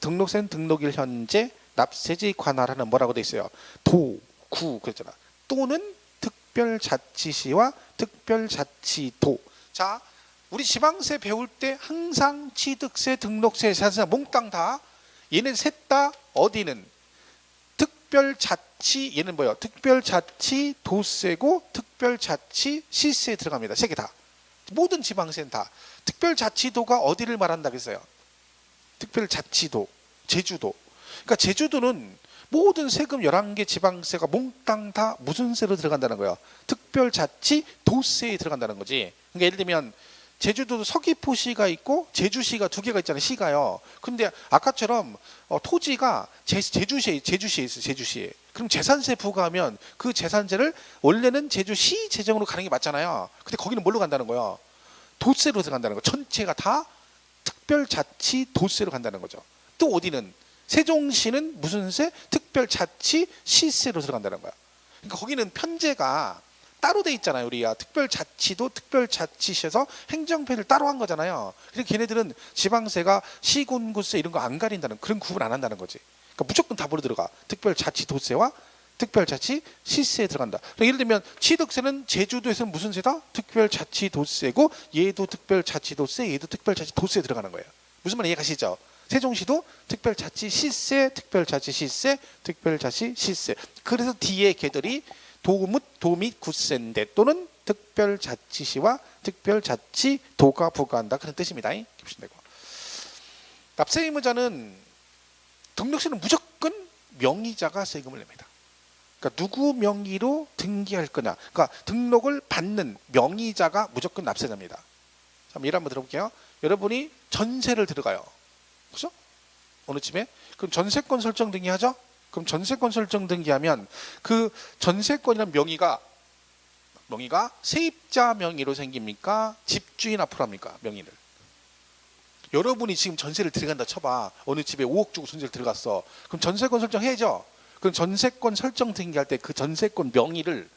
등록세는 등록일 현재 납세지 관할하는 뭐라고 돼 있어요? 도, 구 그랬잖아. 또는 특별자치시와 특별자치도. 자, 우리 지방세 배울 때 항상 취득세, 등록세, 재산세 몽땅 다, 얘는 셋 다 어디는 특별자치, 얘는 뭐예요? 특별자치도세고 특별자치시세에 들어갑니다. 세 개 다. 모든 지방세는 다. 특별자치도가 어디를 말한다 그랬어요? 특별자치도, 제주도. 그러니까 제주도는 모든 세금 11개 지방세가 몽땅 다 무슨 세로 들어간다는 거예요? 특별자치도세에 들어간다는 거지. 그러니까 예를 들면 제주도도 서귀포시가 있고 제주시가 두 개가 있잖아요. 시가요. 근데 아까처럼 토지가 제주시에 있어요. 제주시에. 그럼 재산세 부과하면 그 재산세를 원래는 제주시 재정으로 가는 게 맞잖아요. 근데 거기는 뭘로 간다는 거예요? 도세로 들어간다는 거. 전체가 다 특별자치도세로 간다는 거죠. 또 어디는 세종시는 무슨 세? 특별자치시세로 들어간다는 거야. 그러니까 거기는 편제가 따로 돼 있잖아요. 우리가 특별자치도 특별자치시에서 행정편을 따로 한 거잖아요. 그래서 걔네들은 지방세가 시군구세 이런 거 안 가린다는, 그런 구분 안 한다는 거지. 그러니까 무조건 다 보러 들어가. 특별자치도세와 특별자치시세에 들어간다. 그러니까 예를 들면 취득세는 제주도에서는 무슨 세다? 특별자치도세고, 얘도 특별자치도세, 얘도 특별자치도세에 들어가는 거예요. 무슨 말 이해가시죠? 세종시도 특별자치시세, 특별자치시세, 특별자치시세. 그래서 뒤에 걔들이 도 및 구세인데, 또는 특별자치시와 특별자치도가 부과한다, 그런 뜻입니다. 보시면 되고. 납세 의무자는 등록세는 무조건 명의자가 세금을 냅니다. 그러니까 누구 명의로 등기할 거냐. 그러니까 등록을 받는 명의자가 무조건 납세자입니다. 자, 예를 한번 들어볼게요. 여러분이 전세를 들어가요. 그죠? 어느 집에? 그럼 전세권 설정 등기하죠? 그럼 전세권 설정 등기하면 그 전세권이라는 명의가 세입자 명의로 생깁니까? 집주인 앞으로 합니까? 명의를. 여러분이 지금 전세를 들어간다 쳐봐. 어느 집에 5억 주고 전세를 들어갔어. 그럼 전세권 설정해야죠. 그럼 전세권 설정 등기할 때 그 전세권 명의를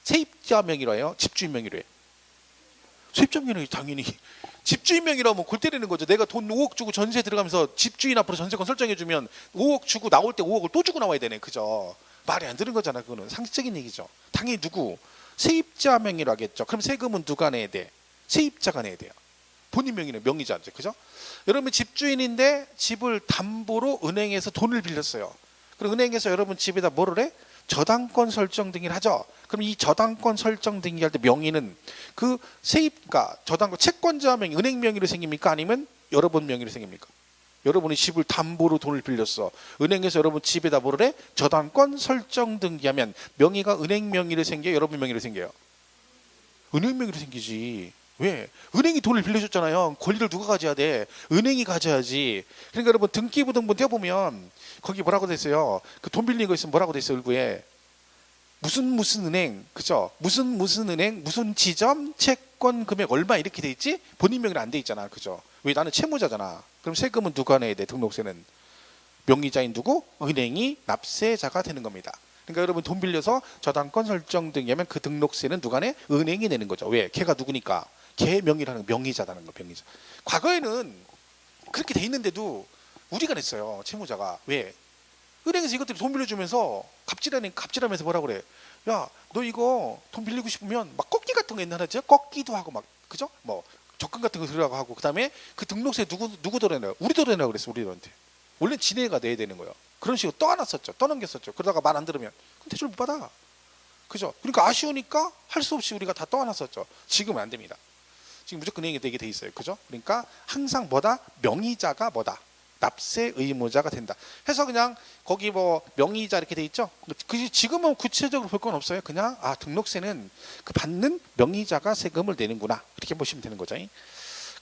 세입자 명의로 해요? 집주인 명의로 해요? 세입자 명의로 당연히. 집주인 명의라면 골 때리는 거죠. 내가 돈 5억 주고 전세 들어가면서 집주인 앞으로 전세권 설정해주면 5억 주고 나올 때 5억을 또 주고 나와야 되네. 그죠? 말이 안 되는 거잖아. 그거는 상식적인 얘기죠. 당연히 누구? 세입자 명의로 하겠죠. 그럼 세금은 누가 내야 돼? 세입자가 내야 돼요. 본인 명의는 명의자죠. 그죠? 여러분 집주인인데 집을 담보로 은행에서 돈을 빌렸어요. 그럼 은행에서 여러분 집에다 뭐를 해? 저당권 설정 등기를 하죠. 그럼 이 저당권 설정 등기할 때 명의는 그 세입가 저당권 채권자 명의 은행 명의로 생깁니까? 아니면 여러분 명의로 생깁니까? 여러분이 집을 담보로 돈을 빌렸어. 은행에서 여러분 집에다 뭐를 해? 저당권 설정 등기하면 명의가 은행 명의로 생겨요? 여러분 명의로 생겨요? 은행 명의로 생기지. 왜? 은행이 돈을 빌려줬잖아요. 권리를 누가 가져야 돼? 은행이 가져야지. 그러니까 여러분 등기부등본 떼어보면 거기 뭐라고 돼 있어요? 그 돈 빌린 거 있으면 뭐라고 돼 있어요? 일부에 무슨 은행, 그죠? 무슨 은행, 무슨 지점, 채권 금액 얼마 이렇게 돼 있지? 본인 명의로 안 돼 있잖아, 그죠? 왜? 나는 채무자잖아. 그럼 세금은 누가 내야 돼? 등록세는 명의자인 누구? 은행이 납세자가 되는 겁니다. 그러니까 여러분 돈 빌려서 저당권 설정 등기하면 그 등록세는 누가 내? 은행이 내는 거죠. 왜? 걔가 누구니까? 걔 명의라는 명의자라는 거, 명의자. 과거에는 그렇게 돼 있는데도 우리가 냈어요, 채무자가. 왜? 은행에서 이것들이 돈 빌려주면서 갑질하면서 뭐라 그래? 야, 너 이거 돈 빌리고 싶으면 막 꺾기 같은 거 옛날에 했죠? 꺾기도 하고 막, 그죠? 뭐 적금 같은 거 들으라고 하고, 그다음에 그 등록세 누구 덜어내요? 우리도 내라고 그랬어, 우리들한테. 원래 지네가 내야 되는 거예요. 그런 식으로 떠안았었죠, 떠넘겼었죠. 그러다가 말 안 들으면 그럼 대출 못 받아, 그죠? 그러니까 아쉬우니까 할 수 없이 우리가 다 떠안았었죠. 지금은 안 됩니다. 지금 무조건 은행이 되게 돼 있어요, 그죠? 그러니까 항상 뭐다? 명의자가 뭐다? 납세 의무자가 된다. 해서 그냥 거기 뭐 명의자 이렇게 돼 있죠. 지금은 구체적으로 볼 건 없어요. 그냥 등록세는 그 받는 명의자가 세금을 내는구나, 이렇게 보시면 되는 거죠.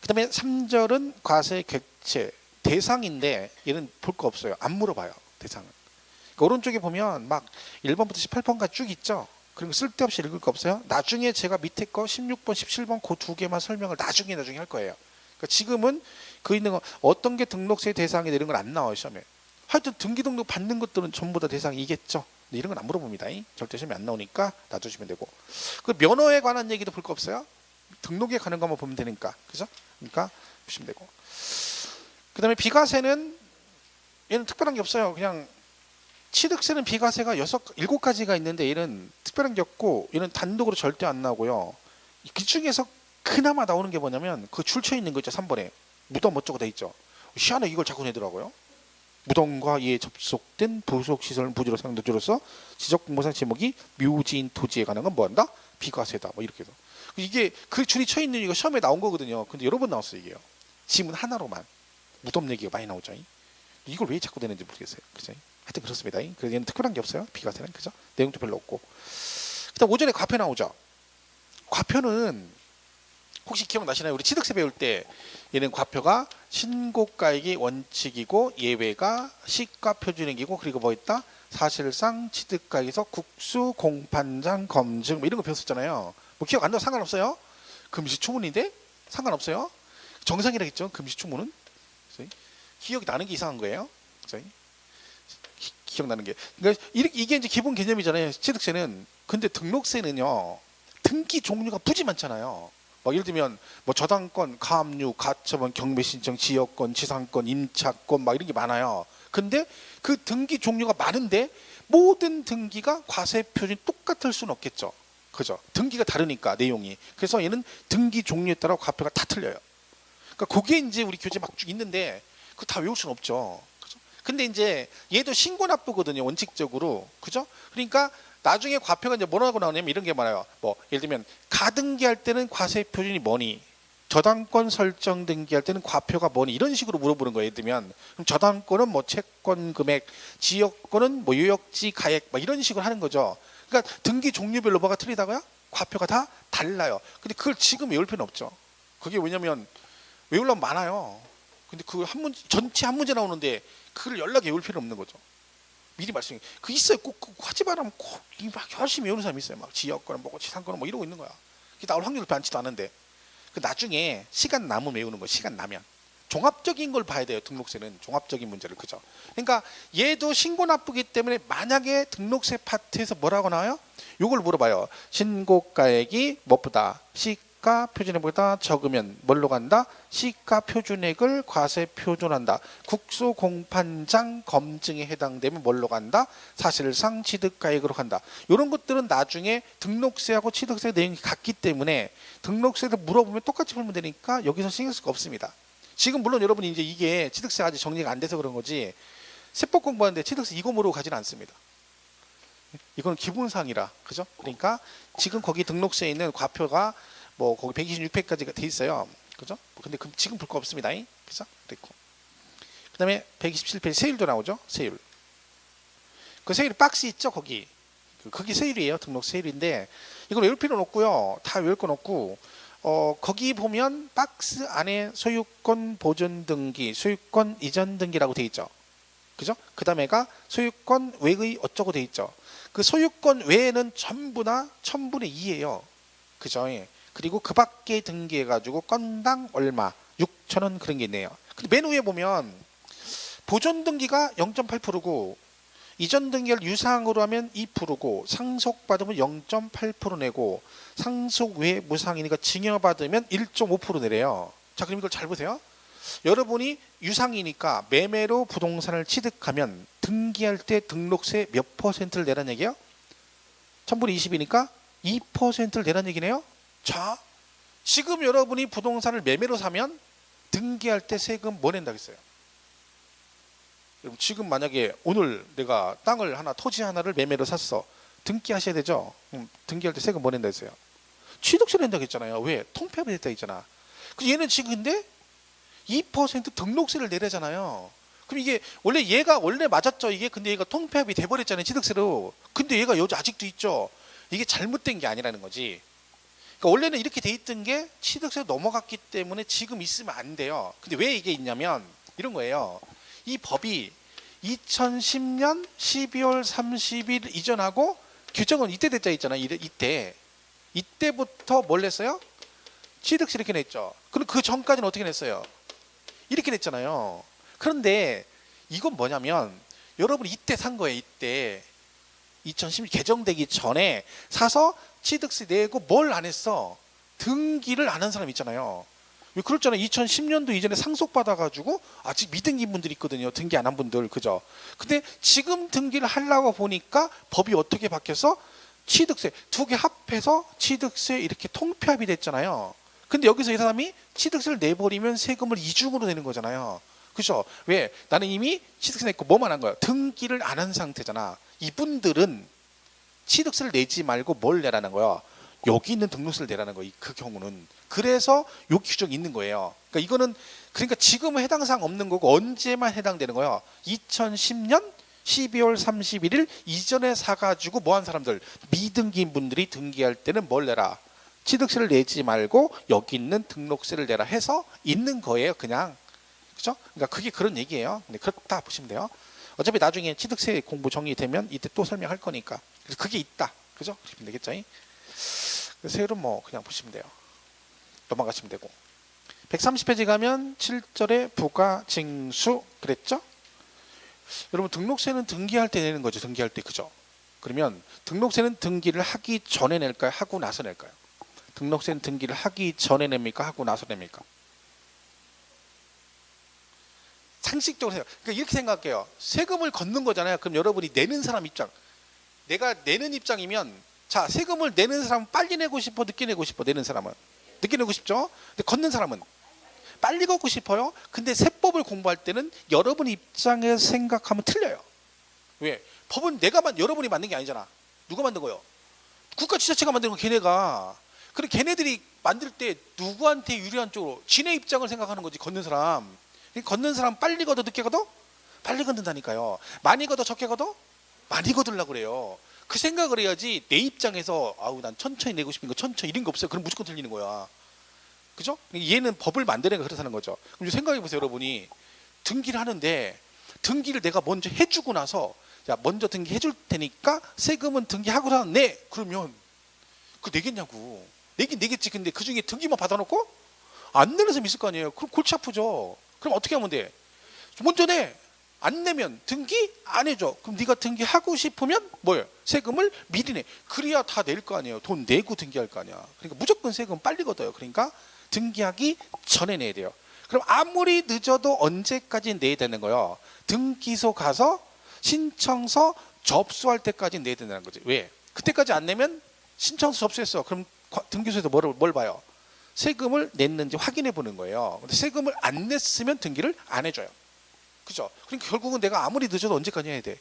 그다음에 3절은 과세 객체 대상인데 얘는 볼 거 없어요. 안 물어봐요, 대상은. 그러니까 오른쪽에 보면 막 1번부터 18번까지 쭉 있죠. 그리고 쓸데없이 읽을 거 없어요. 나중에 제가 밑에 거 16번, 17번 그 두 개만 설명을 나중에 할 거예요. 그러니까 지금은 그 있는 거 어떤 게 등록세 대상이 되는 건 안 나와요, 시험에. 하여튼 등기 등록 받는 것들은 전부 다 대상이겠죠. 근데 이런 건 안 물어봅니다. 절대 시험에 안 나오니까 놔두시면 되고. 그 면허에 관한 얘기도 볼 거 없어요. 등록에 가는 것만 보면 되니까, 그죠? 그러니까 보시면 되고. 그다음에 비과세는 얘는 특별한 게 없어요. 그냥 취득세는 비과세가 7가지가 있는데 얘는 특별한 게 없고 얘는 단독으로 절대 안 나오고요. 그 중에서 그나마 나오는 게 뭐냐면 그 줄쳐 있는 거 있죠. 3번에 무덤 어쩌고 돼 있죠. 희한하게 이걸 자꾸 내더라고요. 무덤과 이에 접속된 부속시설 부지로 상도지로서 지적공모상 제목이 묘지인 토지에 관한 건 뭐한다? 비과세다. 뭐 이렇게 해서 이게 그 줄이 쳐 있는 이거 시험에 나온 거거든요. 근데 여러 번 나왔어요, 이게요. 지문 하나로만 무덤 얘기가 많이 나오죠. 이걸 왜 자꾸 내는지 모르겠어요. 그죠? 하여튼 그렇습니다. 그래서 얘는 특별한 게 없어요, 비과세는. 그죠? 내용도 별로 없고. 그다음 오전에 과표 나오죠. 과표는 혹시 기억나시나요? 우리 취득세 배울 때 얘는 과표가 신고가액이 원칙이고 예외가 시가 표준액이고 그리고 뭐 있다? 사실상 취득가액에서 국수, 공판장, 검증 뭐 이런 거 배웠었잖아요. 뭐 기억 안 나도 상관없어요. 금시초문인데 상관없어요. 정상이라겠죠, 금시초문은. 기억이 나는 게 이상한 거예요. 기억나는 게. 그러니까 이게 이제 기본 개념이잖아요, 취득세는. 근데 등록세는요, 등기 종류가 무지 많잖아요. 막 예를 들면 뭐 저당권, 가압류, 가처분, 경매신청, 지역권, 지상권, 임차권 막 이런 게 많아요. 근데 그 등기 종류가 많은데 모든 등기가 과세 표준이 똑같을 수는 없겠죠. 그죠? 등기가 다르니까 내용이. 그래서 얘는 등기 종류에 따라 과표가 다 틀려요. 그러니까 그게 이제 우리 교재 막 쭉 있는데 그거 다 외울 수는 없죠. 그죠? 근데 이제 얘도 신고 납부거든요, 원칙적으로. 그죠? 그러니까 나중에 과표가 이제 뭐라고 나오냐면 이런 게 많아요. 뭐 예를 들면 가등기할 때는 과세 표준이 뭐니? 저당권 설정 등기할 때는 과표가 뭐니 이런 식으로 물어보는 거예요. 예를 들면 그럼 저당권은 뭐 채권 금액, 지역권은 뭐 유역지 가액 막 이런 식으로 하는 거죠. 그러니까 등기 종류별로 뭐가 틀리다고요? 과표가 다 달라요. 근데 그걸 지금 외울 필요는 없죠. 그게 왜냐면 외우려면 많아요. 근데 그 한 문제 전체 한 문제 나오는데 그걸 연락에 외울 필요 없는 거죠. 미리 말씀해. 그 있어요. 꼭 하지 말라면 꼭 막 열심히 외우는 사람이 있어요. 막 지역권은 뭐고 지상권은 뭐 이러고 있는 거야. 그게 나올 확률이 많지도 않은데. 그 나중에 시간 남으면 외우는 거. 시간 나면 종합적인 걸 봐야 돼요. 등록세는 종합적인 문제를. 그죠? 그러니까 얘도 신고 납부기 때문에 만약에 등록세 파트에서 뭐라고 나와요? 요걸 물어봐요. 신고가액이 무엇보다 시가 표준액보다 적으면 뭘로 간다? 시가 표준액을 과세 표준한다. 국수공판장 검증에 해당되면 뭘로 간다? 사실상 취득가액으로 간다. 이런 것들은 나중에 등록세하고 취득세 내용이 같기 때문에 등록세를 물어보면 똑같이 풀면 되니까 여기서 신경 쓸 거 없습니다. 지금 물론 여러분이 이제 이게 취득세 아직 정리가 안 돼서 그런 거지 세법 공부하는데 취득세 이거 모르고 가지는 않습니다. 이건 기본사항이라. 그죠? 그러니까 지금 거기 등록세에 있는 과표가 뭐 거기 126페이지까지 돼 있어요. 그죠? 근데 지금 볼 거 없습니다. 그죠? 그랬고. 그다음에 127페이지 세율도 나오죠. 세율. 그 세율 박스 있죠, 거기. 그게 세율이에요. 등록 세율인데 이걸 외울 필요는 없고요. 다 외울 건 없고 거기 보면 박스 안에 소유권 보존 등기, 소유권 이전 등기라고 돼 있죠. 그죠? 그다음에가 소유권 외의 어쩌고 돼 있죠. 그 소유권 외에는 전부 다 1000분의 2예요. 그죠? 그리고 그 밖에 등기해가지고 건당 얼마 6,000원 그런 게 있네요. 근데 맨 위에 보면 보존 등기가 0.8%고 이전 등기를 유상으로 하면 2%고 상속받으면 0.8% 내고 상속 외 무상이니까 증여받으면 1.5% 내래요. 자, 그럼 이걸 잘 보세요. 여러분이 유상이니까 매매로 부동산을 취득하면 등기할 때 등록세 몇 퍼센트를 내라는 얘기예요? 1000분의 20이니까 2%를 내라는 얘기네요. 자, 지금 여러분이 부동산을 매매로 사면 등기할 때 세금 뭐 낸다겠어요? 지금 만약에 오늘 내가 땅을 하나, 토지 하나를 매매로 샀어. 등기하셔야 되죠? 등기할 때 세금 뭐 낸다 했어요? 취득세 낸다고 했잖아요. 왜? 통폐합이 됐다 했잖아. 얘는 지금 근데 2% 등록세를 내려잖아요. 그럼 이게 얘가 원래 맞았죠. 이게 근데 얘가 통폐합이 돼버렸잖아요. 취득세로. 근데 얘가 여기 아직도 있죠. 이게 잘못된 게 아니라는 거지. 그러니까 원래는 이렇게 돼 있던 게 취득세 넘어갔기 때문에 지금 있으면 안 돼요. 근데 왜 이게 있냐면 이런 거예요. 이 법이 2010년 12월 30일 이전하고 규정은 이때 됐자 있잖아요. 이때부터 뭘 냈어요? 취득세 이렇게 냈죠. 그럼 그 전까지는 어떻게 냈어요? 이렇게 냈잖아요. 그런데 이건 뭐냐면 여러분이 이때 산 거예요. 이때 2010년 개정되기 전에 사서 취득세 내고 뭘 안 했어? 등기를 안 한 사람 있잖아요. 왜 그렇잖아요. 2010년도 이전에 상속받아가지고 아직 미등기인 분들이 있거든요. 등기 안 한 분들. 그죠? 근데 지금 등기를 하려고 보니까 법이 어떻게 바뀌어서 취득세 두 개 합해서 취득세 이렇게 통폐합이 됐잖아요. 근데 여기서 이 사람이 취득세를 내버리면 세금을 이중으로 내는 거잖아요. 그죠? 왜? 나는 이미 취득세 냈고 뭐만 한 거야? 등기를 안 한 상태잖아. 이분들은 취득세를 내지 말고 뭘 내라는 거야? 여기 있는 등록세를 내라는 거예요. 그 경우는. 그래서 요 규정이 있는 거예요. 그러니까 이거는 그러니까 지금은 해당 사항 없는 거고 언제만 해당되는 거예요? 2010년 12월 31일 이전에 사가지고 뭐 한 사람들 미등기인 분들이 등기할 때는 뭘 내라? 취득세를 내지 말고 여기 있는 등록세를 내라 해서 있는 거예요. 그냥. 그죠? 그러니까 그게 그런 얘기예요. 근데 그렇다 보시면 돼요. 어차피 나중에 취득세 공부 정리되면 이때 또 설명할 거니까. 그래서 그게 있다. 그죠? 그러시면 되겠죠? 세율은 뭐 그냥 보시면 돼요. 넘어가시면 되고. 130페이지 가면 7절에 부가징수 그랬죠? 여러분 등록세는 등기할 때 내는 거죠. 등기할 때. 그죠? 그러면 등록세는 등기를 하기 전에 낼까요? 하고 나서 낼까요? 등록세는 등기를 하기 전에 냅니까? 하고 나서 냅니까? 상식적으로 생각. 그러니까 이렇게 생각해요. 세금을 걷는 거잖아요. 그럼 여러분이 내는 사람 입장. 내가 내는 입장이면 자 세금을 내는 사람은 빨리 내고 싶어? 늦게 내고 싶어? 내는 사람은 늦게 내고 싶죠. 근데 걷는 사람은 빨리 걷고 싶어요. 근데 세법을 공부할 때는 여러분 입장에서 생각하면 틀려요. 왜? 법은 여러분이 만든 게 아니잖아. 누가 만든 거예요? 국가지자체가 만든 거 걔네가. 그래 걔네들이 만들 때 누구한테 유리한 쪽으로 지네 입장을 생각하는 거지. 걷는 사람. 걷는 사람 빨리 걷어 늦게 걷어? 빨리 걷는다니까요. 많이 걷어 적게 걷어? 많이 걷으려고 그래요. 그 생각을 해야지. 내 입장에서 아우 난 천천히 내고 싶은 거 천천히 이런 거 없어요. 그럼 무조건 틀리는 거야. 그죠? 얘는 법을 만드는 거 그렇다는 거죠. 그럼 생각해 보세요. 여러분이 등기를 하는데 등기를 내가 먼저 해주고 나서 자 먼저 등기 해줄 테니까 세금은 등기하고 나서 내. 그러면 그 내겠냐고. 내긴 내겠지. 근데 그중에 등기만 받아놓고 안 내는 사람 있을 거 아니에요. 그럼 골치 아프죠. 그럼 어떻게 하면 돼? 먼저 내. 안 내면 등기 안 해줘. 그럼 네가 등기하고 싶으면 뭐예요? 세금을 미리 내. 그래야 다 낼 거 아니에요. 돈 내고 등기할 거 아니야. 그러니까 무조건 세금 빨리 걷어요. 그러니까 등기하기 전에 내야 돼요. 그럼 아무리 늦어도 언제까지 내야 되는 거예요? 등기소 가서 신청서 접수할 때까지 내야 된다는 거지. 왜? 그때까지 안 내면 신청서 접수했어. 그럼 등기소에서 뭘 봐요? 세금을 냈는지 확인해 보는 거예요. 근데 세금을 안 냈으면 등기를 안 해줘요. 그죠? 그러니까 결국은 내가 아무리 늦어도 언제까지 해야 돼?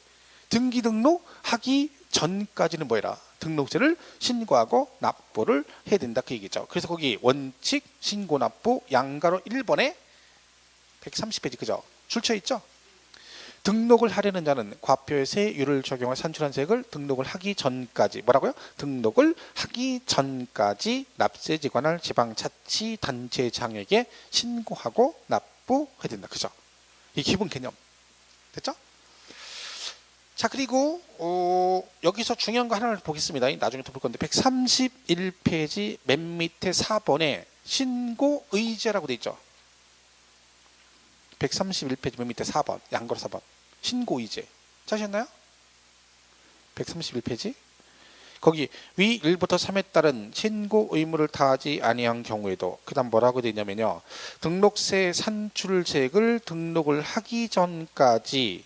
등기 등록하기 전까지는 뭐해라? 등록세를 신고하고 납부를 해야 된다 그 얘기죠. 그래서 거기 원칙 신고 납부 양가로 1번에 130페이지 그죠? 출처 있죠? 등록을 하려는 자는 과표의 세율을 적용할 산출한 세액을 등록을 하기 전까지 뭐라고요? 등록을 하기 전까지 납세지 관할 지방자치단체장에게 신고하고 납부해야 된다. 그죠? 이 기본 개념 됐죠? 자 그리고 여기서 중요한 거 하나를 보겠습니다. 나중에 또 볼 건데 131페이지 맨 밑에 4번에 신고의제라고 돼 있죠. 131페이지 맨 밑에 4번 양거로 4번 신고의제 찾으셨나요? 131페이지 거기 위 1부터 3에 따른 신고 의무를 다하지 아니한 경우에도 그 다음 뭐라고 되어 있냐면요. 등록세 산출세액을 등록을 하기 전까지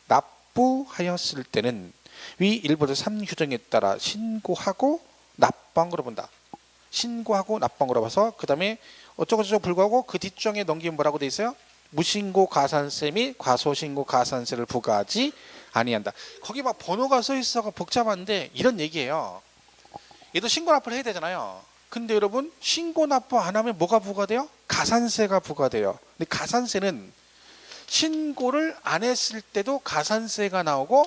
납부하였을 때는 위 1부터 3 규정에 따라 신고하고 납부한 거로 본다. 신고하고 납부한 거로 봐서 그 다음에 어쩌고저쩌고 불구하고 그 뒷줄에 넘기면 뭐라고 되어 있어요? 무신고 가산세 및 과소신고 가산세를 부과하지 아니한다. 거기 막 번호가 써 있어가 복잡한데 이런 얘기예요. 얘도 신고 납부를 해야 되잖아요. 근데 여러분 신고 납부 안 하면 뭐가 부과돼요? 가산세가 부과돼요. 근데 가산세는 신고를 안 했을 때도 가산세가 나오고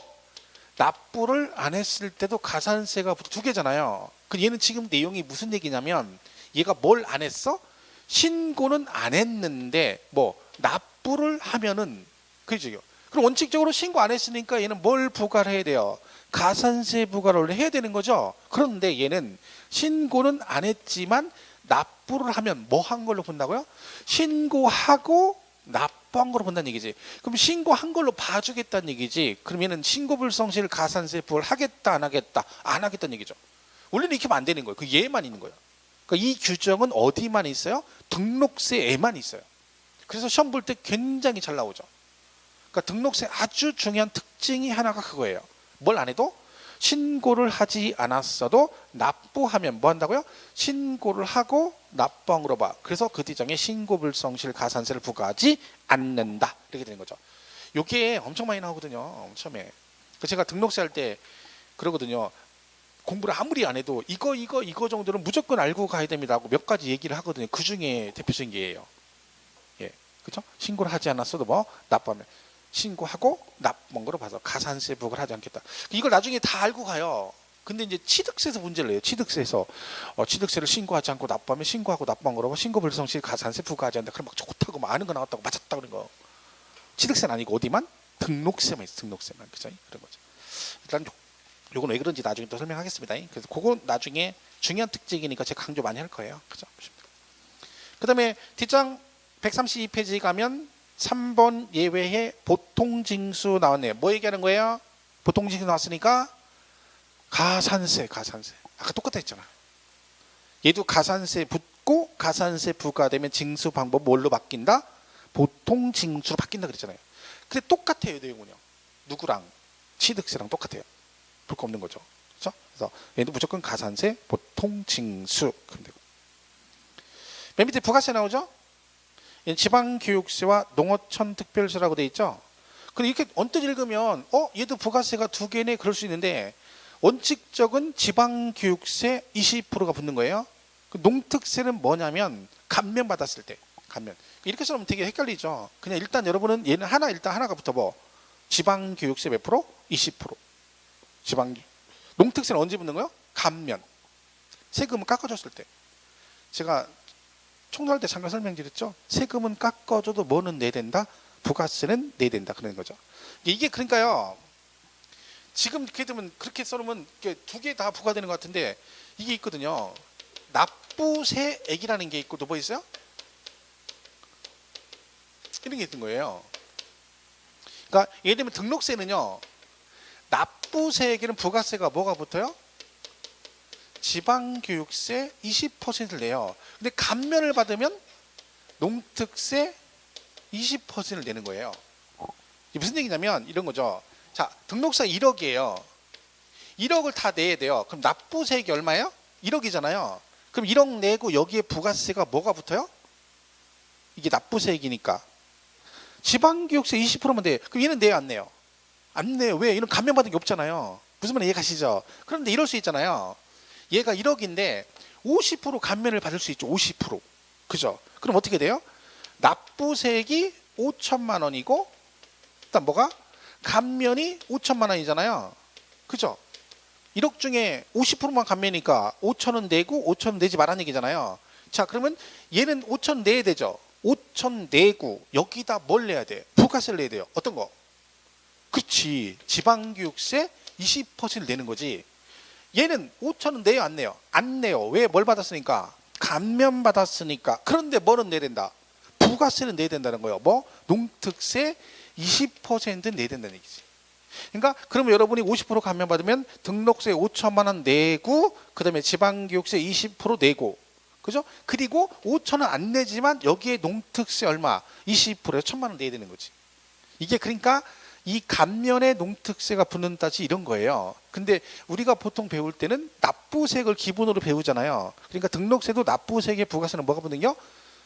납부를 안 했을 때도 가산세가 두 개잖아요. 그 얘는 지금 내용이 무슨 얘기냐면 얘가 뭘 안 했어? 신고는 안 했는데 뭐 납부를 하면은 그죠? 그럼 원칙적으로 신고 안 했으니까 얘는 뭘 부과를 해야 돼요? 가산세 부과를 원래 해야 되는 거죠. 그런데 얘는 신고는 안 했지만 납부를 하면 뭐 한 걸로 본다고요? 신고하고 납부한 걸로 본다는 얘기지. 그럼 신고한 걸로 봐주겠다는 얘기지. 그럼 얘는 신고불성실 가산세 부과를 하겠다 안 하겠다 안 하겠다는 얘기죠. 원래는 이렇게 하면 안 되는 거예요. 그 얘만 있는 거예요. 그러니까 이 규정은 어디만 있어요? 등록세에만 있어요. 그래서 시험 볼 때 굉장히 잘 나오죠. 그러니까 등록세 아주 중요한 특징이 하나가 그거예요. 뭘 안 해도 신고를 하지 않았어도 납부하면 뭐 한다고요? 신고를 하고 납부한 거로 봐. 그래서 그 뒤장에 신고불성실 가산세를 부과하지 않는다. 이렇게 되는 거죠. 이게 엄청 많이 나오거든요. 처음에. 제가 등록세 할 때 그러거든요. 공부를 아무리 안 해도 이거 정도는 무조건 알고 가야 됩니다 하고 몇 가지 얘기를 하거든요. 그 중에 대표적인 게예요. 예, 그렇죠? 신고를 하지 않았어도 뭐 납부하면 신고하고 납부한 거로 봐서 가산세 부과를 하지 않겠다. 이걸 나중에 다 알고 가요. 근데 이제 취득세에서 문제를 내요. 취득세에서 취득세를 신고하지 않고 납부하면 신고하고 납부한 거로 신고불성실 가산세 부과하지 않는다. 그럼 막 좋다고 막 아는 거 나왔다고 맞았다 그런 거. 취득세는 아니고 어디만? 등록세만 있어. 등록세만. 그죠? 그런 거죠. 일단 요건 왜 그런지 나중에 또 설명하겠습니다. 그래서 그거 나중에 중요한 특징이니까 제가 강조 많이 할 거예요. 그죠? 그 다음에 뒷장 132페이지 가면 3번 예외의 보통징수 나왔네요. 뭐 얘기하는 거예요? 보통징수 나왔으니까 가산세. 아까 똑같다 했잖아. 얘도 가산세 붙고 가산세 부과되면 징수 방법 뭘로 바뀐다? 보통징수로 바뀐다 그랬잖아요. 근데 똑같아요. 내용은요. 누구랑? 취득세랑 똑같아요. 볼 거 없는 거죠. 그렇죠? 그래서 얘도 무조건 가산세, 보통징수. 그럼 되고. 맨 밑에 부가세 나오죠? 지방교육세와 농어촌 특별세라고 돼 있죠. 근데 이렇게 언뜻 읽으면 얘도 부가세가 두 개네 그럴 수 있는데 원칙적은 지방교육세 20%가 붙는 거예요. 그 농특세는 뭐냐면 감면 받았을 때 감면. 이렇게 써놓으면 되게 헷갈리죠. 그냥 일단 여러분은 얘는 일단 하나가부터 뭐 지방교육세 몇 프로? 20%. 농특세는 언제 붙는 거요? 감면. 세금은 깎아줬을 때. 제가 총괄 때 잠깐 설명드렸죠. 세금은 깎아줘도 뭐는 내야 된다? 부가세는 내야 된다. 그런 거죠. 이게 그러니까요. 지금 이렇게 되면 그렇게 써놓으면 두 개 다 부과되는 것 같은데 이게 있거든요. 납부세액이라는 게 있고 또 뭐 있어요? 이런 게 있는 거예요. 그러니까 예를 들면 등록세는요. 납부세액에는 부가세가 뭐가 붙어요? 지방교육세 20%를 내요. 근데 감면을 받으면 농특세 20%를 내는 거예요. 이게 무슨 얘기냐면 이런 거죠. 자, 등록세 1억이에요. 1억을 다 내야 돼요. 그럼 납부세액이 얼마예요? 1억이잖아요. 그럼 1억 내고 여기에 부가세가 뭐가 붙어요? 이게 납부세액이니까. 지방교육세 20%면 돼. 그럼 얘는 내요, 안 내요? 안 내요. 왜? 이런 감면받은 게 없잖아요. 무슨 말인지 이해가시죠? 그런데 이럴 수 있잖아요. 얘가 1억인데 50% 감면을 받을 수 있죠. 50%. 그죠? 그럼 어떻게 돼요? 납부세액이 5천만 원이고 일단 뭐가? 감면이 5천만 원이잖아요. 그죠? 1억 중에 50%만 감면이니까 5천 원 내고 5천 원 내지 말라는 얘기잖아요. 자, 그러면 얘는 5천 내야 되죠. 5천 내고 여기다 뭘 내야 돼? 부가세를 내야 돼요. 어떤 거? 그치. 지방교육세 20%를 내는 거지. 얘는 5천은 내요, 안 내요? 안 내요. 왜? 뭘 받았으니까? 감면 받았으니까. 그런데 뭐는 내야 된다? 부가세는 내야 된다는 거예요. 뭐? 농특세 20% 내야 된다는 얘기지. 그러니까 그러면 여러분이 50% 감면 받으면 등록세 5천만 원 내고 그다음에 지방교육세 20% 내고 그죠? 그리고 5천 원 안 내지만 여기에 농특세 얼마? 20%에 1,000만 원 내야 되는 거지. 이게 그러니까 이 감면에 농특세가 붙는다지 이런 거예요. 근데 우리가 보통 배울 때는 납부세액을 기본으로 배우잖아요. 그러니까 등록세도 납부세액에 부가세는 뭐가 붙는요?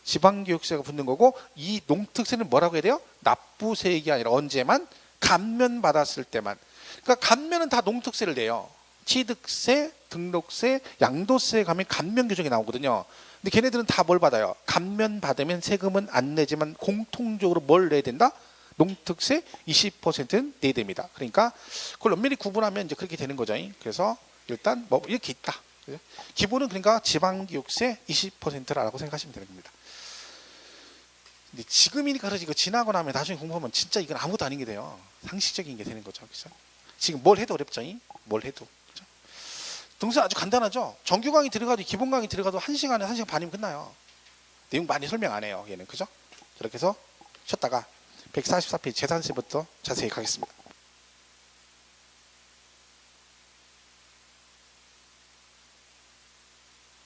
지방교육세가 붙는 거고 이 농특세는 뭐라고 해야 돼요? 납부세액이 아니라 언제만? 감면 받았을 때만. 그러니까 감면은 다 농특세를 내요. 취득세, 등록세, 양도세 가면 감면 규정이 나오거든요. 근데 걔네들은 다 뭘 받아요? 감면 받으면 세금은 안 내지만 공통적으로 뭘 내야 된다? 농특세 20%는 내야 됩니다. 그러니까 그걸 엄밀히 구분하면 이제 그렇게 되는 거죠. 그래서 일단 뭐 이렇게 있다. 기본은 그러니까 지방교육세 20%라고 생각하시면 되는 겁니다. 근데 지금이니까 그러지 이거 지나고 나면 나중에 공부하면 진짜 이건 아무것도 아닌 게 돼요. 상식적인 게 되는 거죠. 그렇죠? 지금 뭘 해도 어렵죠. 뭘 해도. 그렇죠? 등수 아주 간단하죠. 정규 강의 들어가도 기본 강의 들어가도 1시간에 1시간 반이면 끝나요. 내용 많이 설명 안 해요. 얘는 그죠? 그렇게 해서 쉬었다가 144페이지 재산세부터 자세히 가겠습니다.